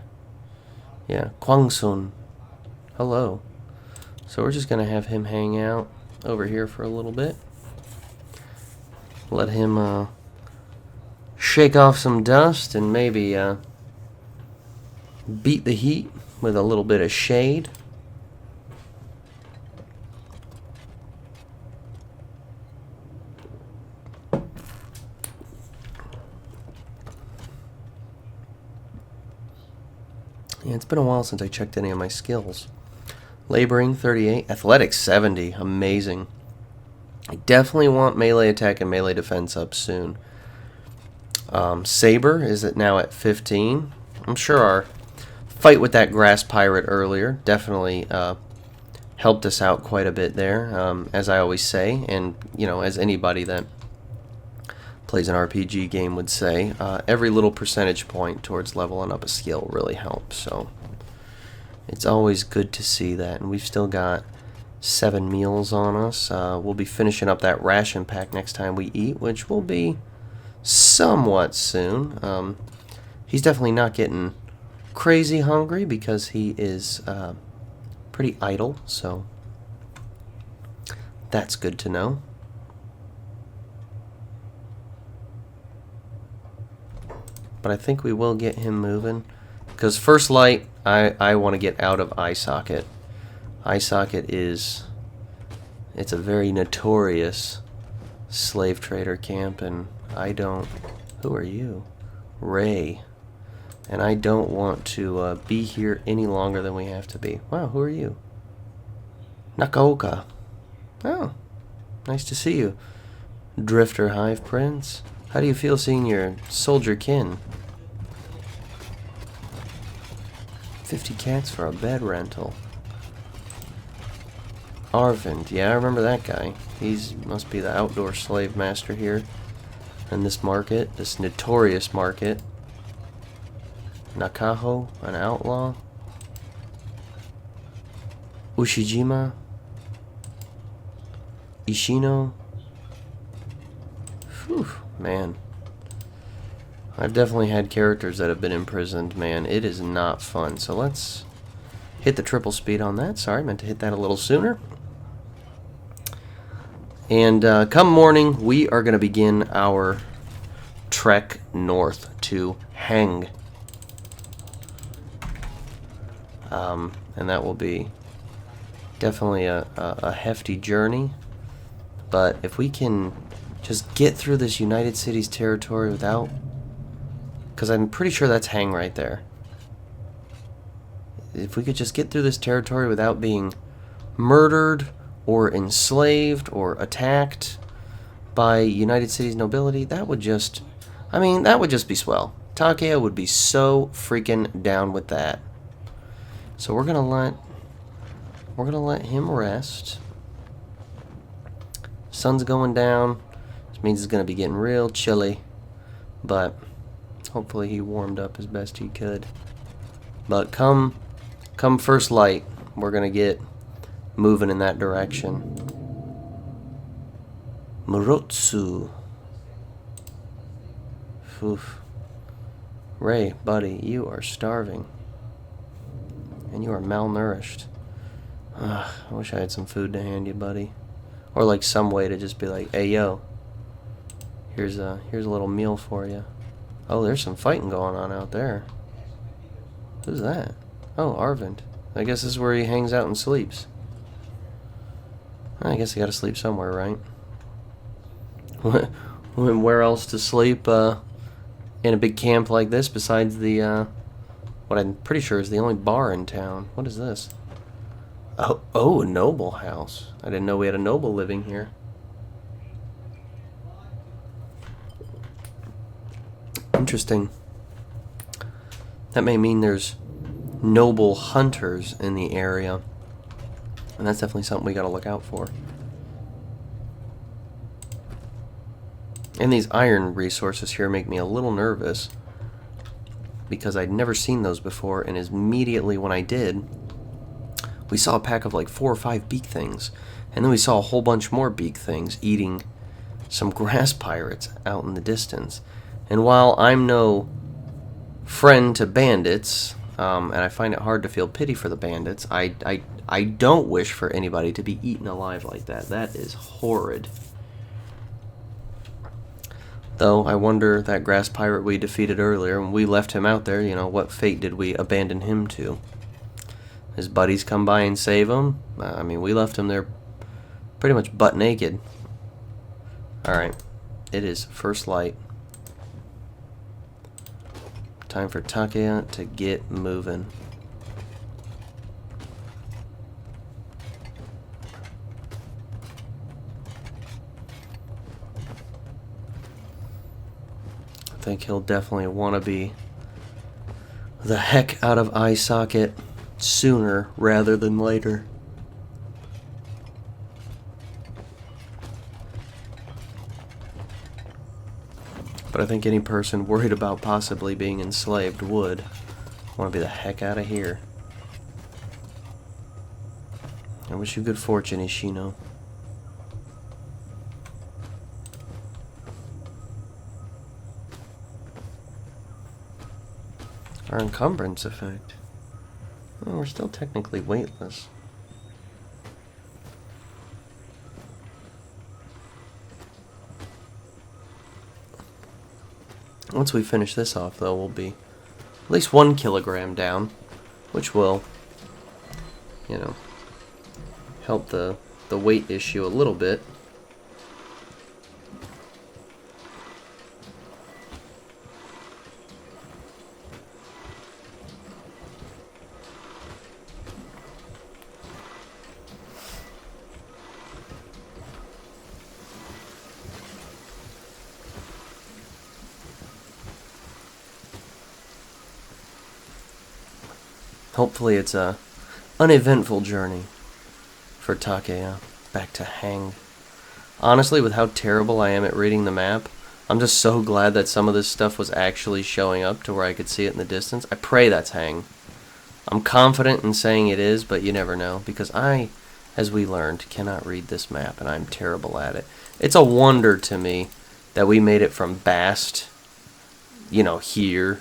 A: Yeah, Kwangsun. Hello. So we're just going to have him hang out over here for a little bit. Let him shake off some dust and maybe beat the heat with a little bit of shade. Yeah, it's been a while since I checked any of my skills. Laboring, 38. Athletics, 70. Amazing. I definitely want melee attack and melee defense up soon. Saber is now at 15. I'm sure our fight with that grass pirate earlier definitely helped us out quite a bit there, as I always say, and you know, as anybody that plays an RPG game would say, every little percentage point towards leveling up a skill really helps. So it's always good to see that, and we've still got 7 meals on us. We'll be finishing up that ration pack next time we eat, which will be somewhat soon. He's definitely not getting crazy hungry because he is pretty idle, so that's good to know. But I think we will get him moving, because First Light, I want to get out of Eye Socket. Eye Socket it's a very notorious slave trader camp, and I don't... Who are you? Ray. And I don't want to be here any longer than we have to be. Wow, who are you? Nakaoka. Oh, nice to see you. Drifter Hive Prince. How do you feel seeing your soldier kin? 50 cats for a bed rental. Arvind, yeah, I remember that guy. He's must be the outdoor slave master here in this market, this notorious market. Nakaho, an outlaw. Ushijima. Ishino. Whew, man. I've definitely had characters that have been imprisoned, man. It is not fun. So let's hit the triple speed on that. Sorry, meant to hit that a little sooner. And come morning, we are going to begin our trek north to Heng. And that will be definitely a hefty journey. But if we can just get through this United Cities territory without... Because I'm pretty sure that's Heng right there. If we could just get through this territory without being murdered or enslaved or attacked by United Cities nobility, that would just... I mean, that would just be swell. Takeya would be so freaking down with that. So we're gonna let him rest. Sun's going down. This means it's gonna be getting real chilly, but hopefully he warmed up as best he could. But come first light, we're gonna get moving in that direction. Murotsu. Oof. Ray, buddy, you are starving. And you are malnourished. I wish I had some food to hand you, buddy. Or like some way to just be like, hey, yo,
B: Here's a little meal for you. Oh, there's some fighting going on out there. Who's that? Oh, Arvind. I guess this is where he hangs out and sleeps. I guess he gotta sleep somewhere, right? Where else to sleep in a big camp like this besides the, what I'm pretty sure is the only bar in town. What is this? Oh, a noble house. I didn't know we had a noble living here. Interesting. That may mean there's noble hunters in the area. And that's definitely something we gotta look out for. And these iron resources here make me a little nervous, because I'd never seen those before, and immediately when I did, we saw a pack of like 4 or 5 beak things. And then we saw a whole bunch more beak things eating some grass pirates out in the distance. And while I'm no friend to bandits, and I find it hard to feel pity for the bandits, I don't wish for anybody to be eaten alive like that. That is horrid. Though, I wonder, that grass pirate we defeated earlier, when we left him out there, you know, what fate did we abandon him to? His buddies come by and save him? I mean, we left him there pretty much butt naked. Alright, it is first light. Time for Takeya to get moving. I think he'll definitely want to be the heck out of eye socket sooner rather than later. But I think any person worried about possibly being enslaved would want to be the heck out of here. I wish you good fortune, Ishino. Our encumbrance effect. Well, we're still technically weightless. Once we finish this off, though, we'll be at least 1 kilogram down, which will, you know, help the weight issue a little bit. Hopefully it's a uneventful journey for Takeya back to Hang. Honestly, with how terrible I am at reading the map, I'm just so glad that some of this stuff was actually showing up to where I could see it in the distance. I pray that's Hang. I'm confident in saying it is, but you never know, because I, as we learned, cannot read this map, and I'm terrible at it. It's a wonder to me that we made it from Bast, you know, here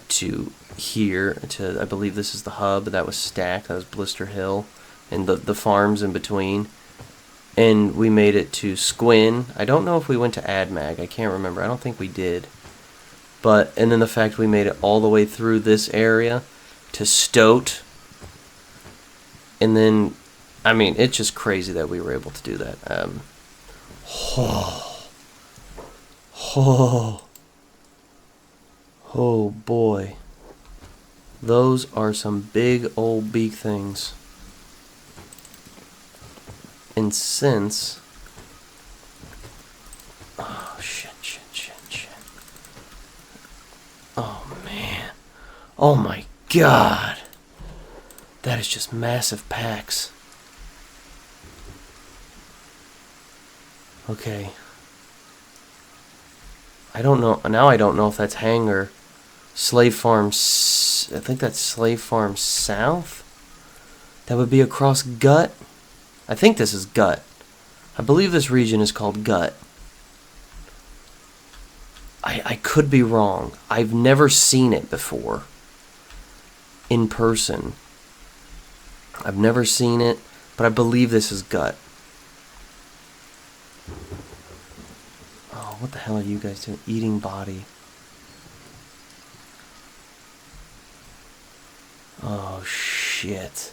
B: to here to, I believe this is the hub, that was Stack, that was Blister Hill, and the farms in between. And we made it to Squin. I don't know if we went to Admag, I can't remember, I don't think we did. But, and then the fact we made it all the way through this area to Stoat. And then, I mean, it's just crazy that we were able to do that. Oh boy. Those are some big old beak things. And since... Oh, shit. Oh, man. Oh, my God. That is just massive packs. Okay. I don't know. Now I don't know if that's Hangar. Slave Farm... I think that's Slave Farm South? That would be across Gut? I think this is Gut. I believe this region is called Gut. I could be wrong. I've never seen it before. In person. I've never seen it, but I believe this is Gut. Oh
A: what the hell are you guys doing? Eating body. Oh, shit.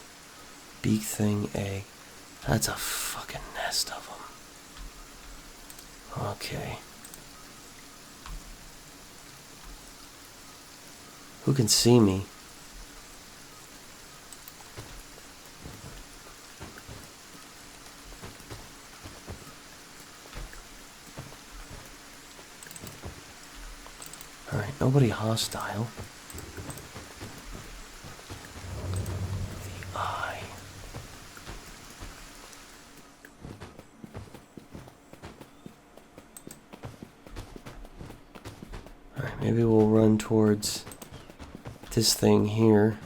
A: Beak thing, egg. That's a fucking nest of them. Okay. Who can see me? Alright, nobody hostile. The eye. Alright, maybe we'll run towards this thing here.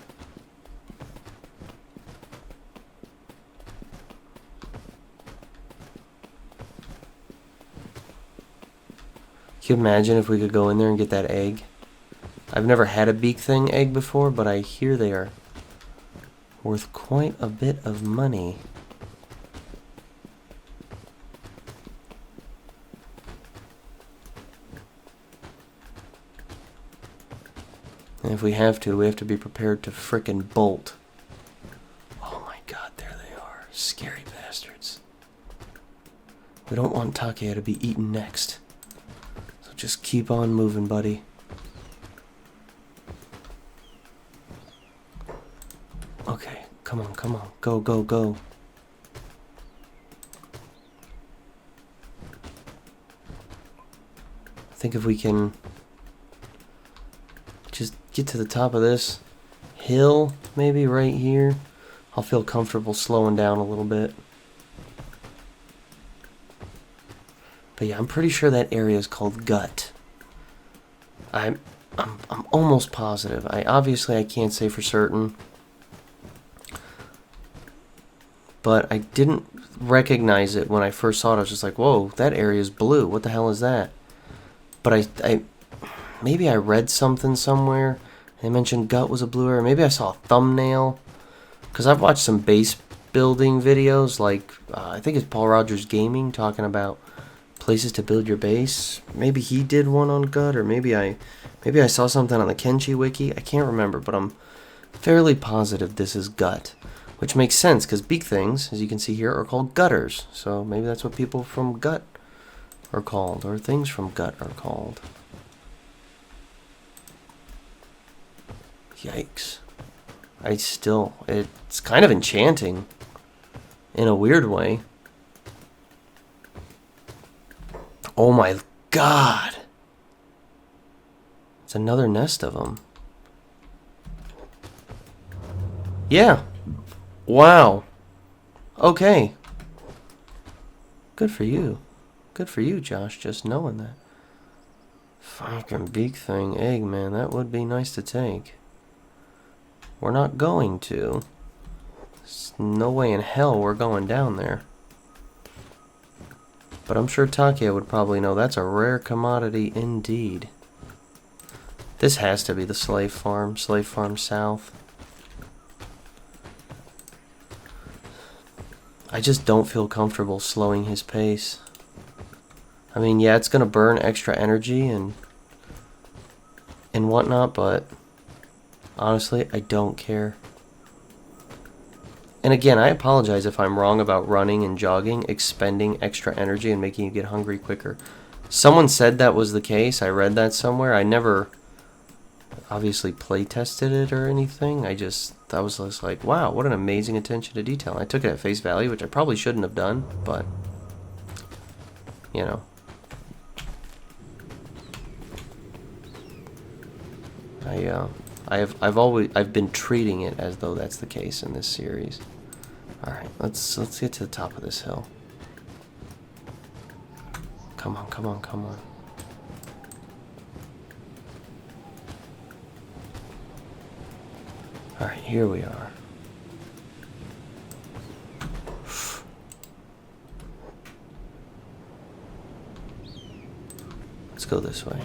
A: Can you imagine if we could go in there and get that egg? I've never had a beak thing egg before, but I hear they are worth quite a bit of money. And if we have to be prepared to frickin' bolt. Oh my god, there they are. Scary bastards. We don't want Takeya to be eaten next. So just keep on moving, buddy. Okay, come on, come on. Go, go, go. I think if we can just get to the top of this hill, maybe right here, I'll feel comfortable slowing down a little bit. But yeah, I'm pretty sure that area is called Gut. I'm almost positive. I can't say for certain. But I didn't recognize it when I first saw it. I was just like, whoa, that area is blue. What the hell is that? But maybe I read something somewhere. They mentioned Gut was a blue area. Maybe I saw a thumbnail. Because I've watched some base building videos, like, I think it's Paul Rogers Gaming, talking about places to build your base. Maybe he did one on Gut, or maybe I saw something on the Kenshi wiki. I can't remember, but I'm fairly positive this is Gut. Which makes sense, because beak things, as you can see here, are called gutters. So maybe that's what people from Gut are called, or things from Gut are called. Yikes. It's kind of enchanting, in a weird way. Oh my god! It's another nest of them. Yeah. Wow. Okay. Good for you. Good for you, Josh, just knowing that. Fucking beak thing, egg, man, that would be nice to take. We're not going to. There's no way in hell we're going down there. But I'm sure Takeya would probably know that's a rare commodity indeed. This has to be the Slave Farm South. I just don't feel comfortable slowing his pace. I mean, yeah, it's gonna burn extra energy and whatnot, but honestly, I don't care. And again, I apologize if I'm wrong about running and jogging, expending extra energy and making you get hungry quicker. Someone said that was the case. I read that somewhere. I never obviously play tested it or anything. I was just like, wow, what an amazing attention to detail. I took it at face value, which I probably shouldn't have done, but you know. I've been treating it as though that's the case in this series. All right, let's get to the top of this hill. Come on, come on, come on. All right, here we are. Let's go this way.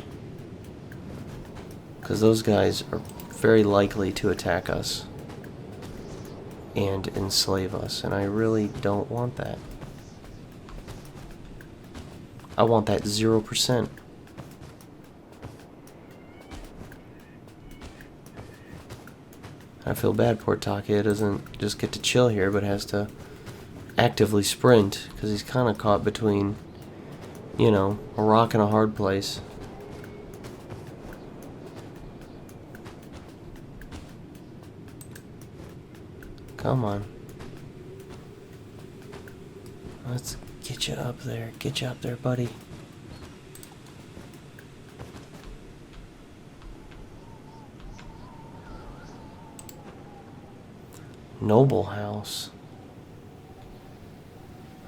A: Because those guys are very likely to attack us and enslave us, and I really don't want that. I want that 0%. I feel bad poor Takeya doesn't just get to chill here, but has to actively sprint, because he's kind of caught between, you know, a rock and a hard place. Come on. Let's get you up there. Get you up there, buddy. Noble House.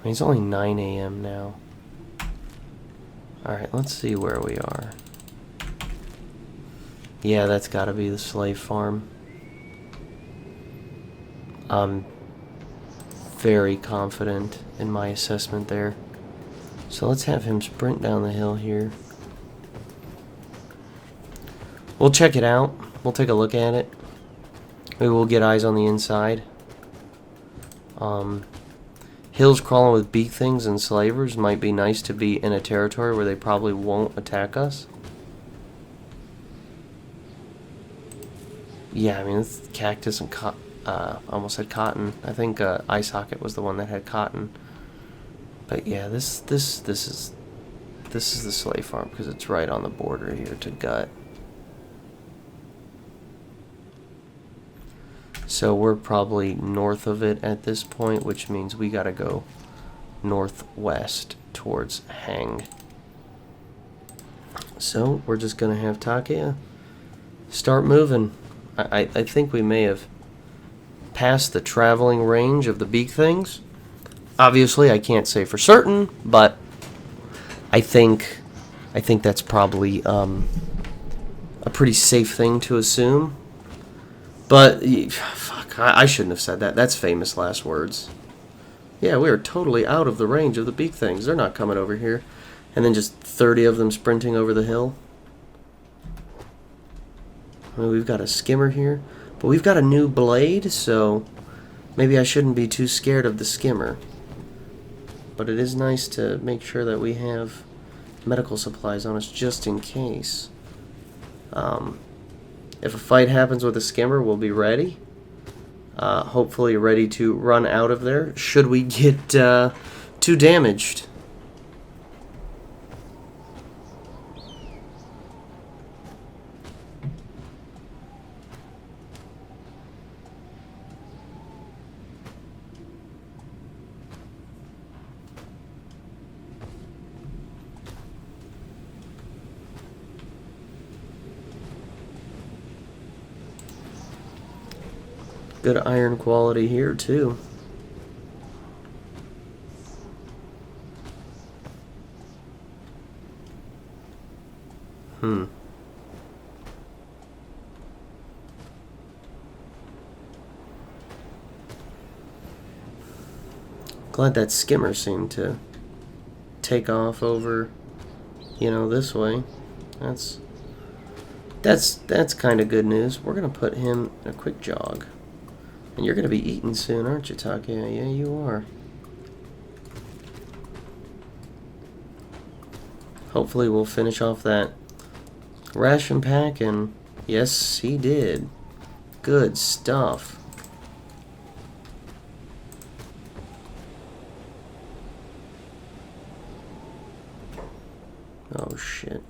A: I mean, it's only 9 a.m. now. Alright, let's see where we are. Yeah, that's gotta be the slave farm. I'm very confident in my assessment there. So let's have him sprint down the hill here. We'll check it out. We'll take a look at it. Maybe we'll get eyes on the inside. Hills crawling with beak things and slavers might be nice to be in a territory where they probably won't attack us. Yeah, I mean, it's cactus and almost had cotton. I think Eye Socket was the one that had cotton. But yeah, this is the slave farm because it's right on the border here to Gut. So we're probably north of it at this point, which means we gotta go northwest towards Hang. So we're just gonna have Takeya start moving. I think we may have passed the traveling range of the beak things. Obviously, I can't say for certain, but I think that's probably a pretty safe thing to assume. But, fuck, I shouldn't have said that. That's famous last words. Yeah, we are totally out of the range of the beak things. They're not coming over here. And then just 30 of them sprinting over the hill. I mean, we've got a skimmer here. But we've got a new blade, so maybe I shouldn't be too scared of the skimmer. But it is nice to make sure that we have medical supplies on us just in case. If a fight happens with a skimmer, we'll be ready. Hopefully ready to run out of there should we get too damaged. Good iron quality here, too. Glad that skimmer seemed to take off over, you know, this way. That's kind of good news. We're gonna put him in a quick jog. And you're gonna be eating soon, aren't you, Takeya? Yeah, you are. Hopefully we'll finish off that ration pack, and yes, he did. Good stuff. Oh, shit.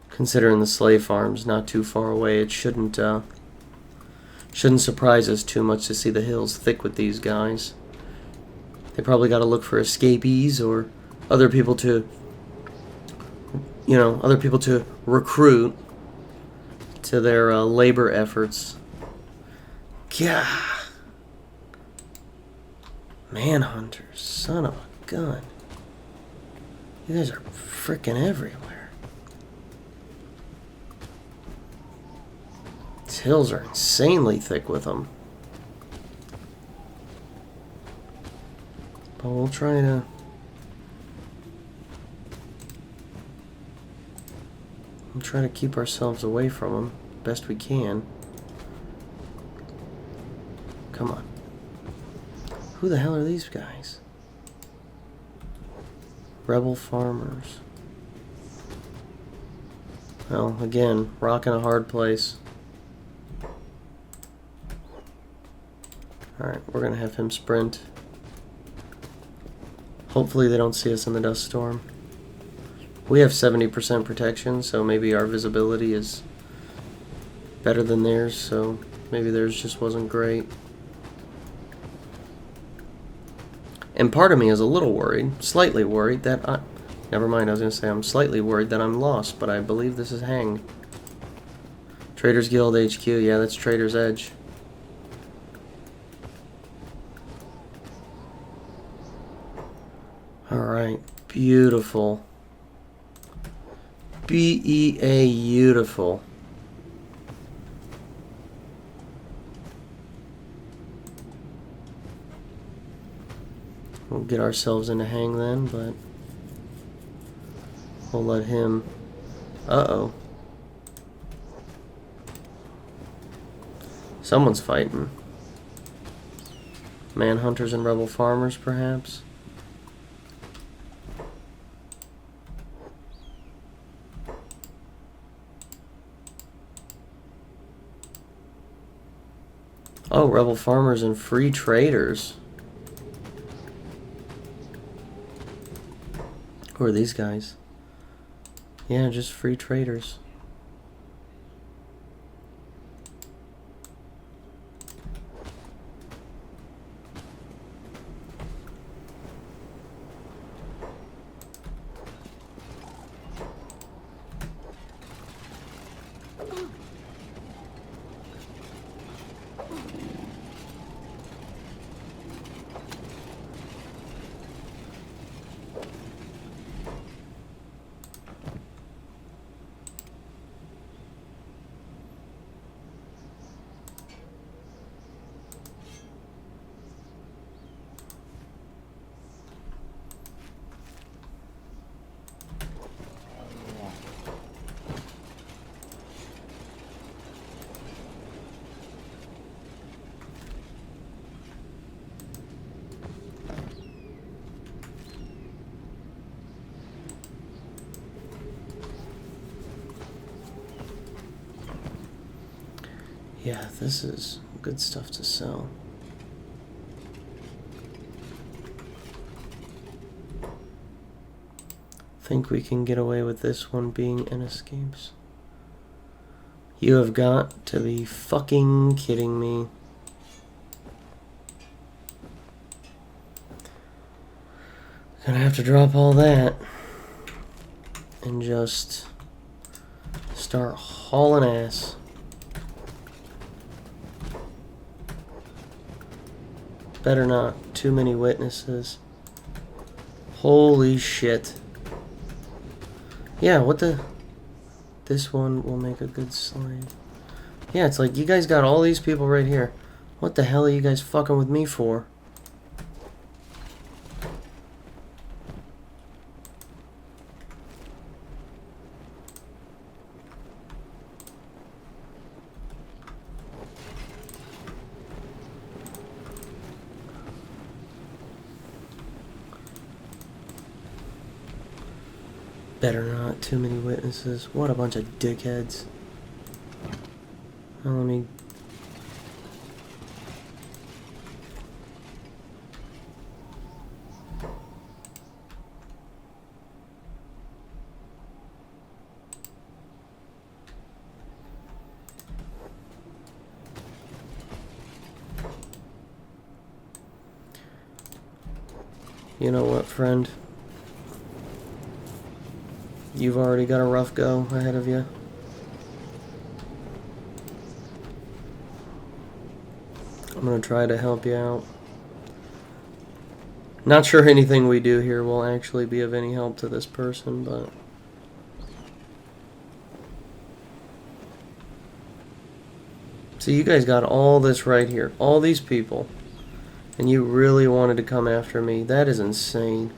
A: Considering the slave farm's not too far away, it shouldn't surprise us too much to see the hills thick with these guys. They probably got to look for escapees or other people to, you know, recruit to their labor efforts. Yeah. Manhunters, son of a gun. You guys are freaking everywhere. These hills are insanely thick with them. But we'll try to... We'll try to keep ourselves away from them best we can. Come on. Who the hell are these guys? Rebel farmers. Well, again, rocking a hard place. Alright, we're gonna have him sprint. Hopefully they don't see us in the dust storm. We have 70% protection, so maybe our visibility is better than theirs, so maybe theirs just wasn't great. And part of me is a little worried, slightly worried that I... Never mind, I was going to say I'm slightly worried that I'm lost, but I believe this is Hang. Traders Guild HQ, yeah, that's Trader's Edge. Alright, beautiful. B-E-A, beautiful. We'll get ourselves into Hang then, but we'll let him... Uh-oh. Someone's fighting. Manhunters and rebel farmers, perhaps? Oh, rebel farmers and free traders. Who are these guys? Yeah, just free traders. Yeah, this is good stuff to sell. Think we can get away with this one being an escapes. You have got to be fucking kidding me. Gonna have to drop all that and just start hauling ass. Better not too many witnesses. Holy shit. Yeah, what the... This one will make a good slave. Yeah, it's like, you guys got all these people right here. What the hell are you guys fucking with me for? Better not too many witnesses. What a bunch of dickheads. Now let me... You know what, friend? You've already got a rough go ahead of you. I'm gonna try to help you out. Not sure anything we do here will actually be of any help to this person, but... So you guys got all this right here. All these people.
B: And you really wanted to come after me? That is insane.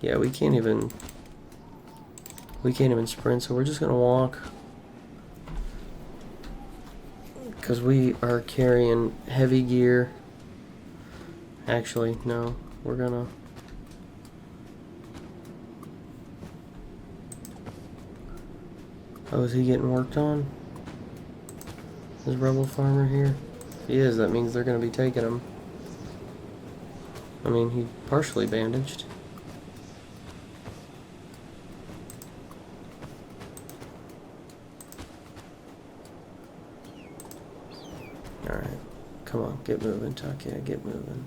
B: Yeah, we can't even sprint, so we're just gonna walk. Because we are carrying heavy gear. Actually, no, we're gonna... Oh, is he getting worked on? Is Rebel Farmer here? If he is, that means they're gonna be taking him. I mean, he partially bandaged. Alright. Come on, get moving, Takeya, get moving.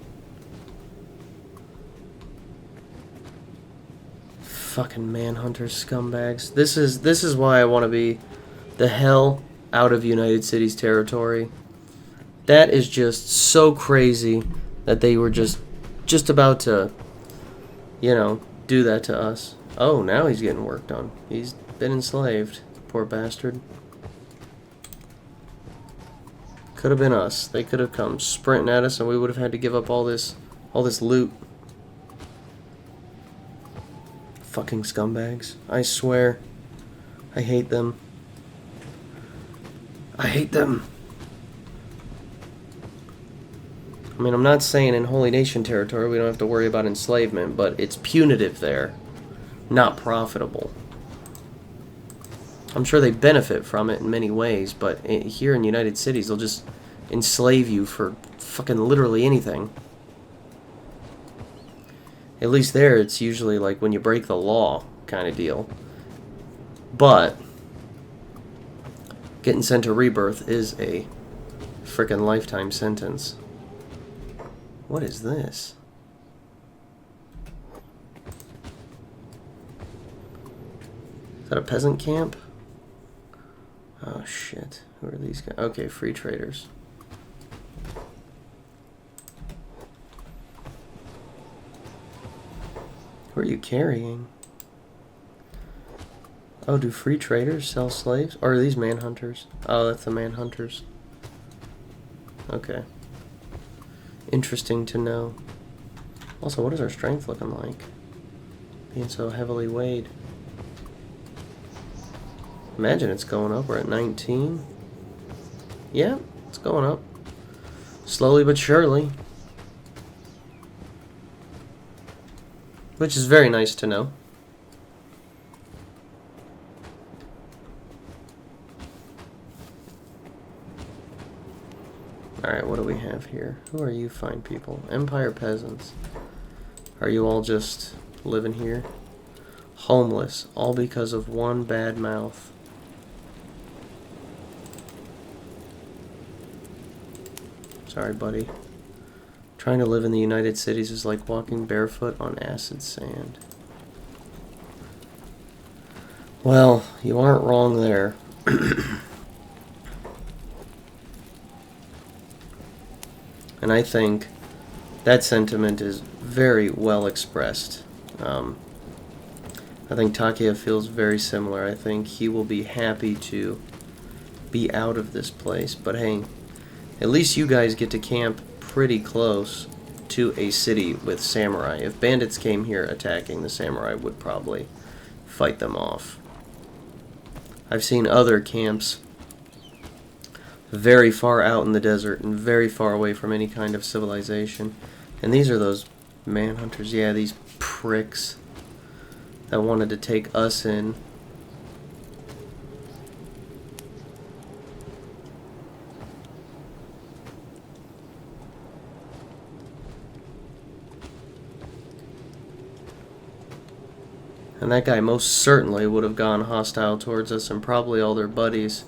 B: Fucking manhunters, scumbags. This is why I want to be the hell out of United Cities territory. That is just so crazy that they were just about to, you know, do that to us. Oh, now he's getting worked on. He's been enslaved. Poor bastard. Could have been us. They could have come sprinting at us and we would have had to give up all this loot. Fucking scumbags. I swear. I hate them. I hate them. I mean, I'm not saying in Holy Nation territory we don't have to worry about enslavement, but it's punitive there, not profitable. I'm sure they benefit from it in many ways, but here in United Cities, they'll just enslave you for fucking literally anything. At least there, it's usually like when you break the law kind of deal. But getting sent to Rebirth is a frickin' lifetime sentence. What is this? Is that a peasant camp? Oh shit. Who are these guys? Okay, free traders. Who are you carrying? Oh, do free traders sell slaves? Or are these manhunters? Oh, that's the manhunters. Okay. Interesting to know. Also, what is our strength looking like? Being so heavily weighed. Imagine it's going up. We're at 19. Yeah, it's going up. Slowly but surely. Which is very nice to know. Alright, what do we have here? Who are you fine people? Empire peasants. Are you all just living here? Homeless, all because of one bad mouth. Sorry, buddy. Trying to live in the United Cities is like walking barefoot on acid sand. Well, you aren't wrong there. And I think that sentiment is very well expressed. I think Takeya feels very similar. I think he will be happy to be out of this place. But hey, at least you guys get to camp pretty close to a city with samurai. If bandits came here attacking, the samurai would probably fight them off. I've seen other camps very far out in the desert and very far away from any kind of civilization. And these are those manhunters. Yeah, these pricks that wanted to take us in. And that guy most certainly would have gone hostile towards us, and probably all their buddies,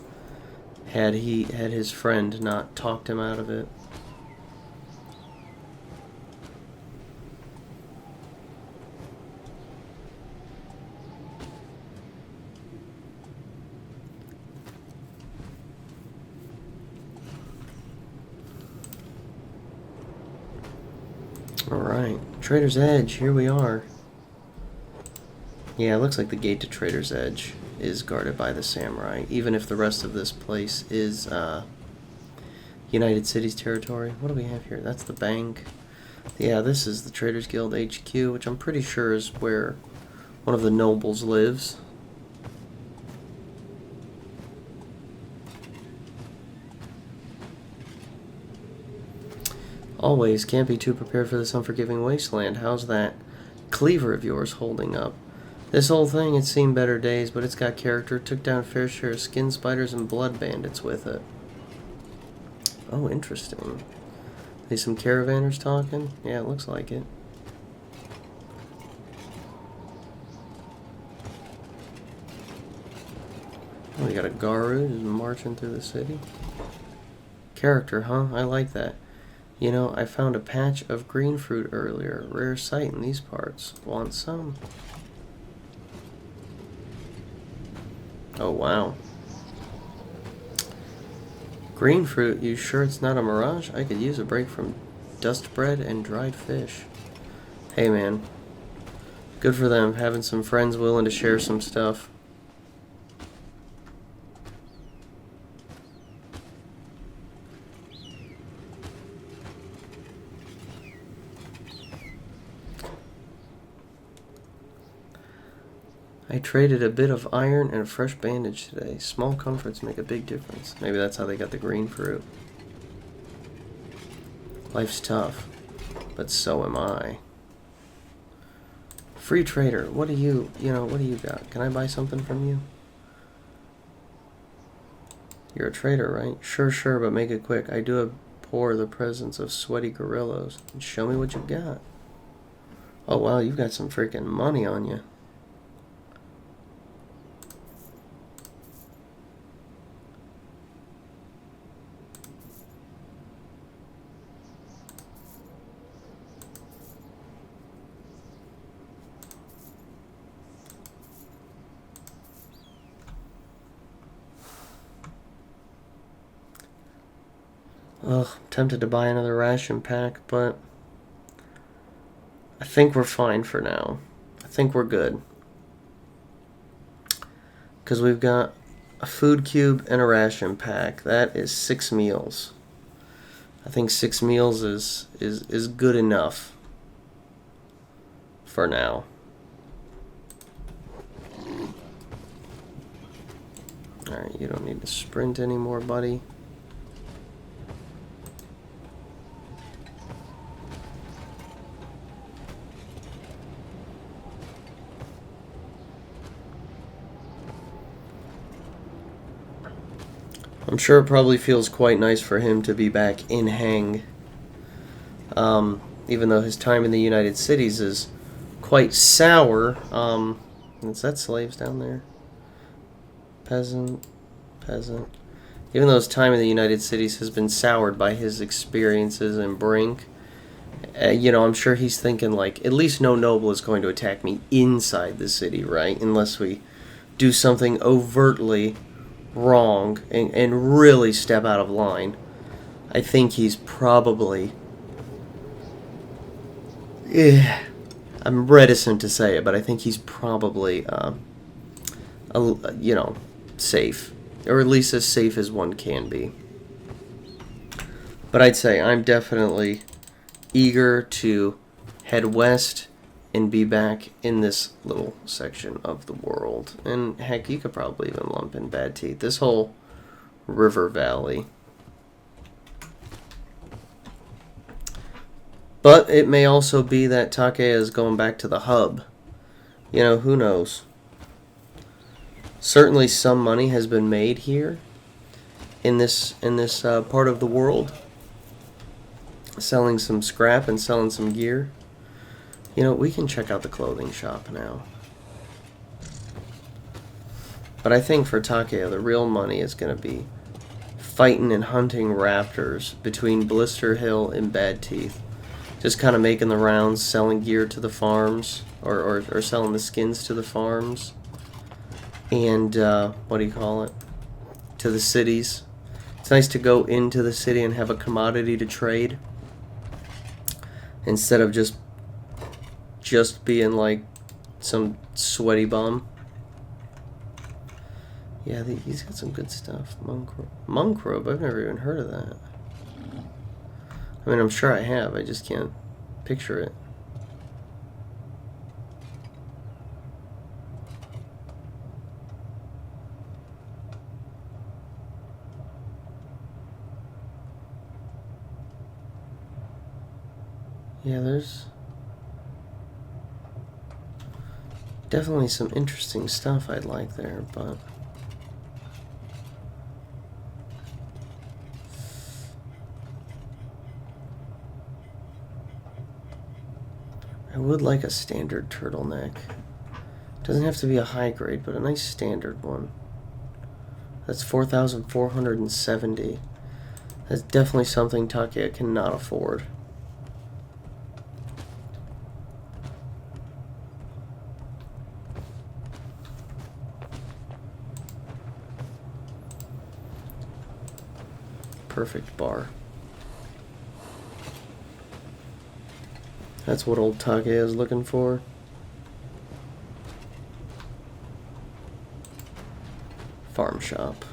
B: had his friend not talked him out of it. Alright, Trader's Edge, here we are. Yeah, it looks like the gate to Trader's Edge is guarded by the samurai, even if the rest of this place is United Cities territory. What do we have here? That's the bank. Yeah, this is the Traders Guild HQ, which I'm pretty sure is where one of the nobles lives. Always can't be too prepared for this unforgiving wasteland. How's that cleaver of yours holding up? This whole thing, it's seen better days, but it's got character. Took down a fair share of skin spiders and blood bandits with it. Oh, interesting. There's some caravanners talking? Yeah, it looks like it. Oh, we got a Garu just marching through the city. Character, huh? I like that. You know, I found a patch of green fruit earlier. Rare sight in these parts. Want some? Oh, wow. Green fruit? You sure it's not a mirage? I could use a break from dust bread and dried fish. Hey, man. Good for them, having some friends willing to share some stuff. I traded a bit of iron and a fresh bandage today. Small comforts make a big difference. Maybe that's how they got the green fruit. Life's tough, but so am I. Free trader, what do you got? Can I buy something from you? You're a trader, right? Sure, but make it quick. I do abhor the presence of sweaty gorillas. Show me what you got. Oh, wow, you've got some freaking money on you. Ugh, I'm tempted to buy another ration pack, but I think we're fine for now. I think we're good. Because we've got a food cube and a ration pack. That is 6 meals. I think 6 meals is good enough for now. Alright, you don't need to sprint anymore, buddy. I'm sure it probably feels quite nice for him to be back in Hang. Even though his time in the United Cities is quite sour. Is that slaves down there? Peasant. Even though his time in the United Cities has been soured by his experiences in Brink, I'm sure he's thinking, like, at least no noble is going to attack me inside the city, right? Unless we do something overtly wrong and really step out of line. I think he's probably... I'm reticent to say it, but I think he's probably, safe. Or at least as safe as one can be. But I'd say I'm definitely eager to head west and be back in this little section of the world. And heck, you could probably even lump in Bad Teeth. This whole river valley. But it may also be that Takeya is going back to the hub. Who knows? Certainly some money has been made here in this part of the world. Selling some scrap and selling some gear. We can check out the clothing shop now. But I think for Takeya, the real money is going to be fighting and hunting raptors between Blister Hill and Bad Teeth. Just kind of making the rounds, selling gear to the farms, or selling the skins to the farms. And, to the cities. It's nice to go into the city and have a commodity to trade.
A: instead of just being like some sweaty bum. Yeah, he's got some good stuff. Monk robe, I've never even heard of that. I mean, I'm sure I have, I just can't picture it. Yeah, there's definitely some interesting stuff I'd like there, but I would like a standard turtleneck. Doesn't have to be a high grade, but a nice standard one. That's 4,470. That's definitely something Takeya cannot afford. Perfect bar. That's what old Takeya is looking for. Farm shop.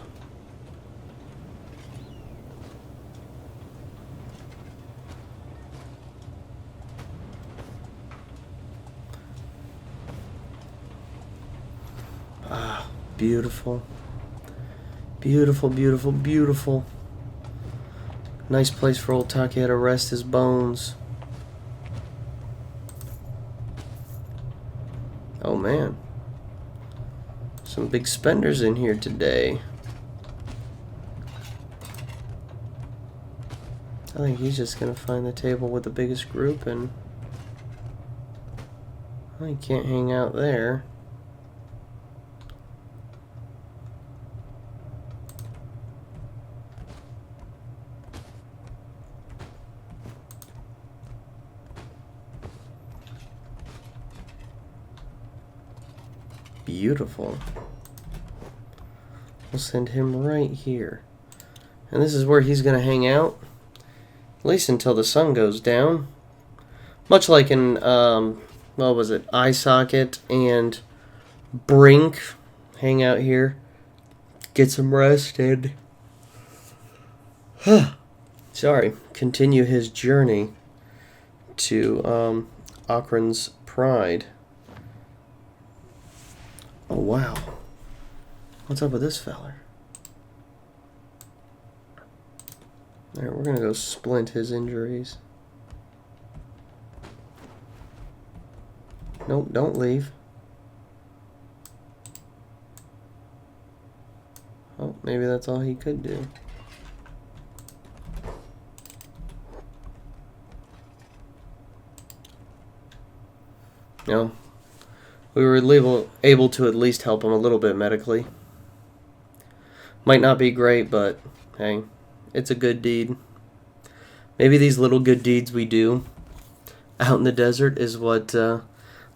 A: Ah, beautiful. Beautiful, beautiful, beautiful. Nice place for old Takeya to rest his bones. Oh man. Some big spenders in here today. I think he's just gonna find the table with the biggest group, and he can't hang out there. Beautiful. We'll send him right here. And this is where he's going to hang out. At least until the sun goes down. Much like in, what was it? Eye Socket and Brink. Hang out here. Get some rest and... Sorry. Continue his journey to Akron's Pride. Oh, wow. What's up with this feller? Alright, we're gonna go splint his injuries. Nope, don't leave. Oh, maybe that's all he could do. No. We were able to at least help him a little bit medically. Might not be great, but hey, it's a good deed. Maybe these little good deeds we do out in the desert is what,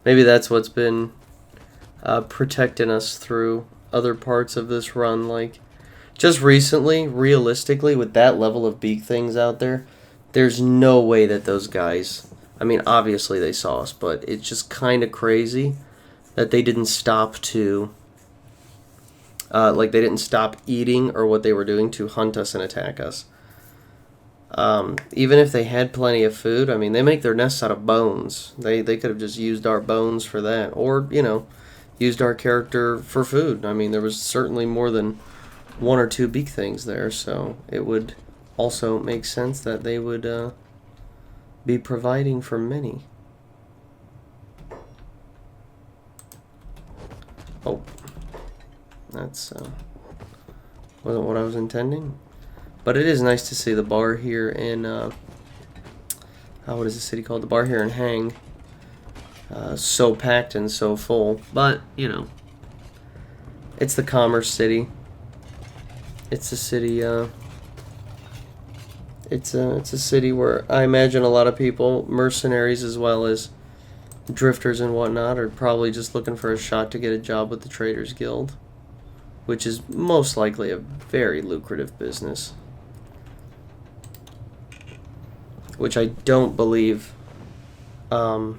A: maybe that's what's been protecting us through other parts of this run. Like, just recently, realistically, with that level of beak things out there, there's no way that those guys, I mean, obviously they saw us, but it's just kind of crazy that they didn't stop to, they didn't stop eating or what they were doing to hunt us and attack us. Even if they had plenty of food, I mean, they make their nests out of bones. They could have just used our bones for that, or, used our character for food. I mean, there was certainly more than one or two beak things there, so it would also make sense that they would be providing for many. Oh, that's wasn't what I was intending. But it is nice to see the bar here in, what is the city called? The bar here in Hang. So packed and so full. But, it's the commerce city. It's a city, it's a city where I imagine a lot of people, mercenaries as well as drifters and whatnot, are probably just looking for a shot to get a job with the Traders Guild, which is most likely a very lucrative business. Which I don't believe I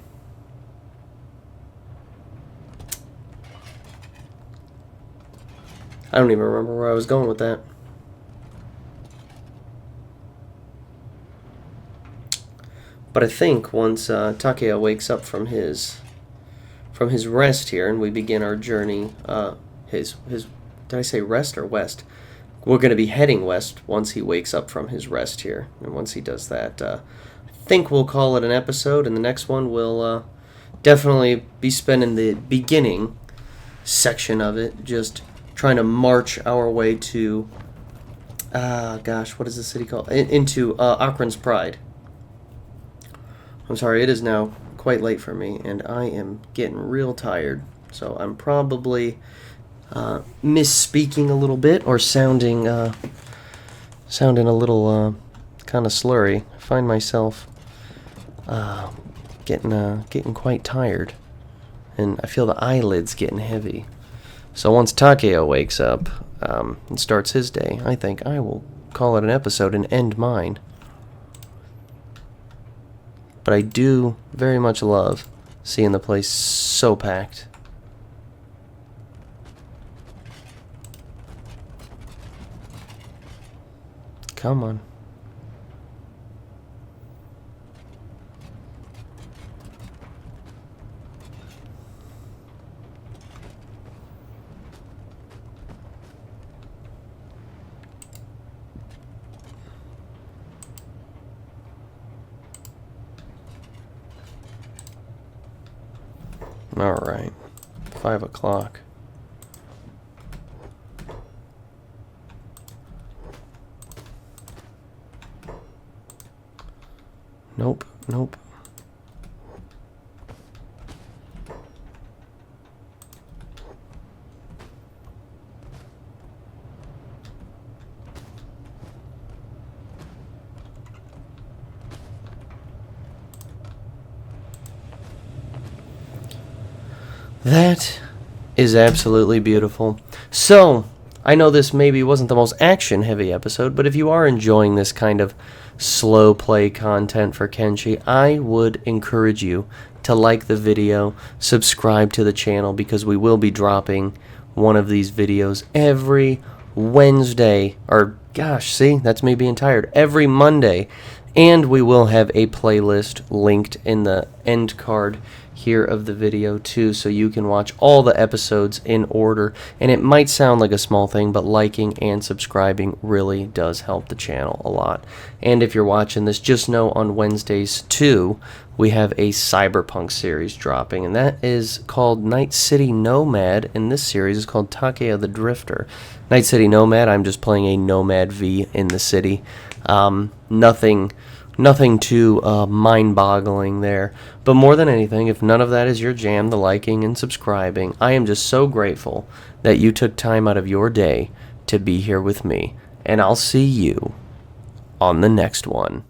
A: don't even remember where I was going with that. But I think once Takeya wakes up from his rest here, and we begin our journey, his did I say rest or west? We're going to be heading west once he wakes up from his rest here, and once he does that, I think we'll call it an episode. And the next one will definitely be spending the beginning section of it, just trying to march our way to, gosh, what is the city called? Into Akron's Pride. I'm sorry, it is now quite late for me, and I am getting real tired. So I'm probably misspeaking a little bit or sounding a little kind of slurry. I find myself getting quite tired, and I feel the eyelids getting heavy. So once Takeya wakes up and starts his day, I think I will call it an episode and end mine. But I do very much love seeing the place so packed. Come on. All right, 5 o'clock. Nope, nope. That is absolutely beautiful. So, I know this maybe wasn't the most action-heavy episode, but if you are enjoying this kind of slow play content for Kenshi, I would encourage you to like the video, subscribe to the channel, because we will be dropping one of these videos every Wednesday, or gosh, see, that's me being tired, every Monday. And we will have a playlist linked in the end card here of the video too, so you can watch all the episodes in order. And it might sound like a small thing, but liking and subscribing really does help the channel a lot. And if you're watching this, just know on Wednesdays too, we have a cyberpunk series dropping, and that is called Night City Nomad, and this series is called Takeya the Drifter. Night City Nomad, I'm just playing a Nomad V in the city. Nothing too mind-boggling there. But more than anything, if none of that is your jam, the liking and subscribing, I am just so grateful that you took time out of your day to be here with me. And I'll see you on the next one.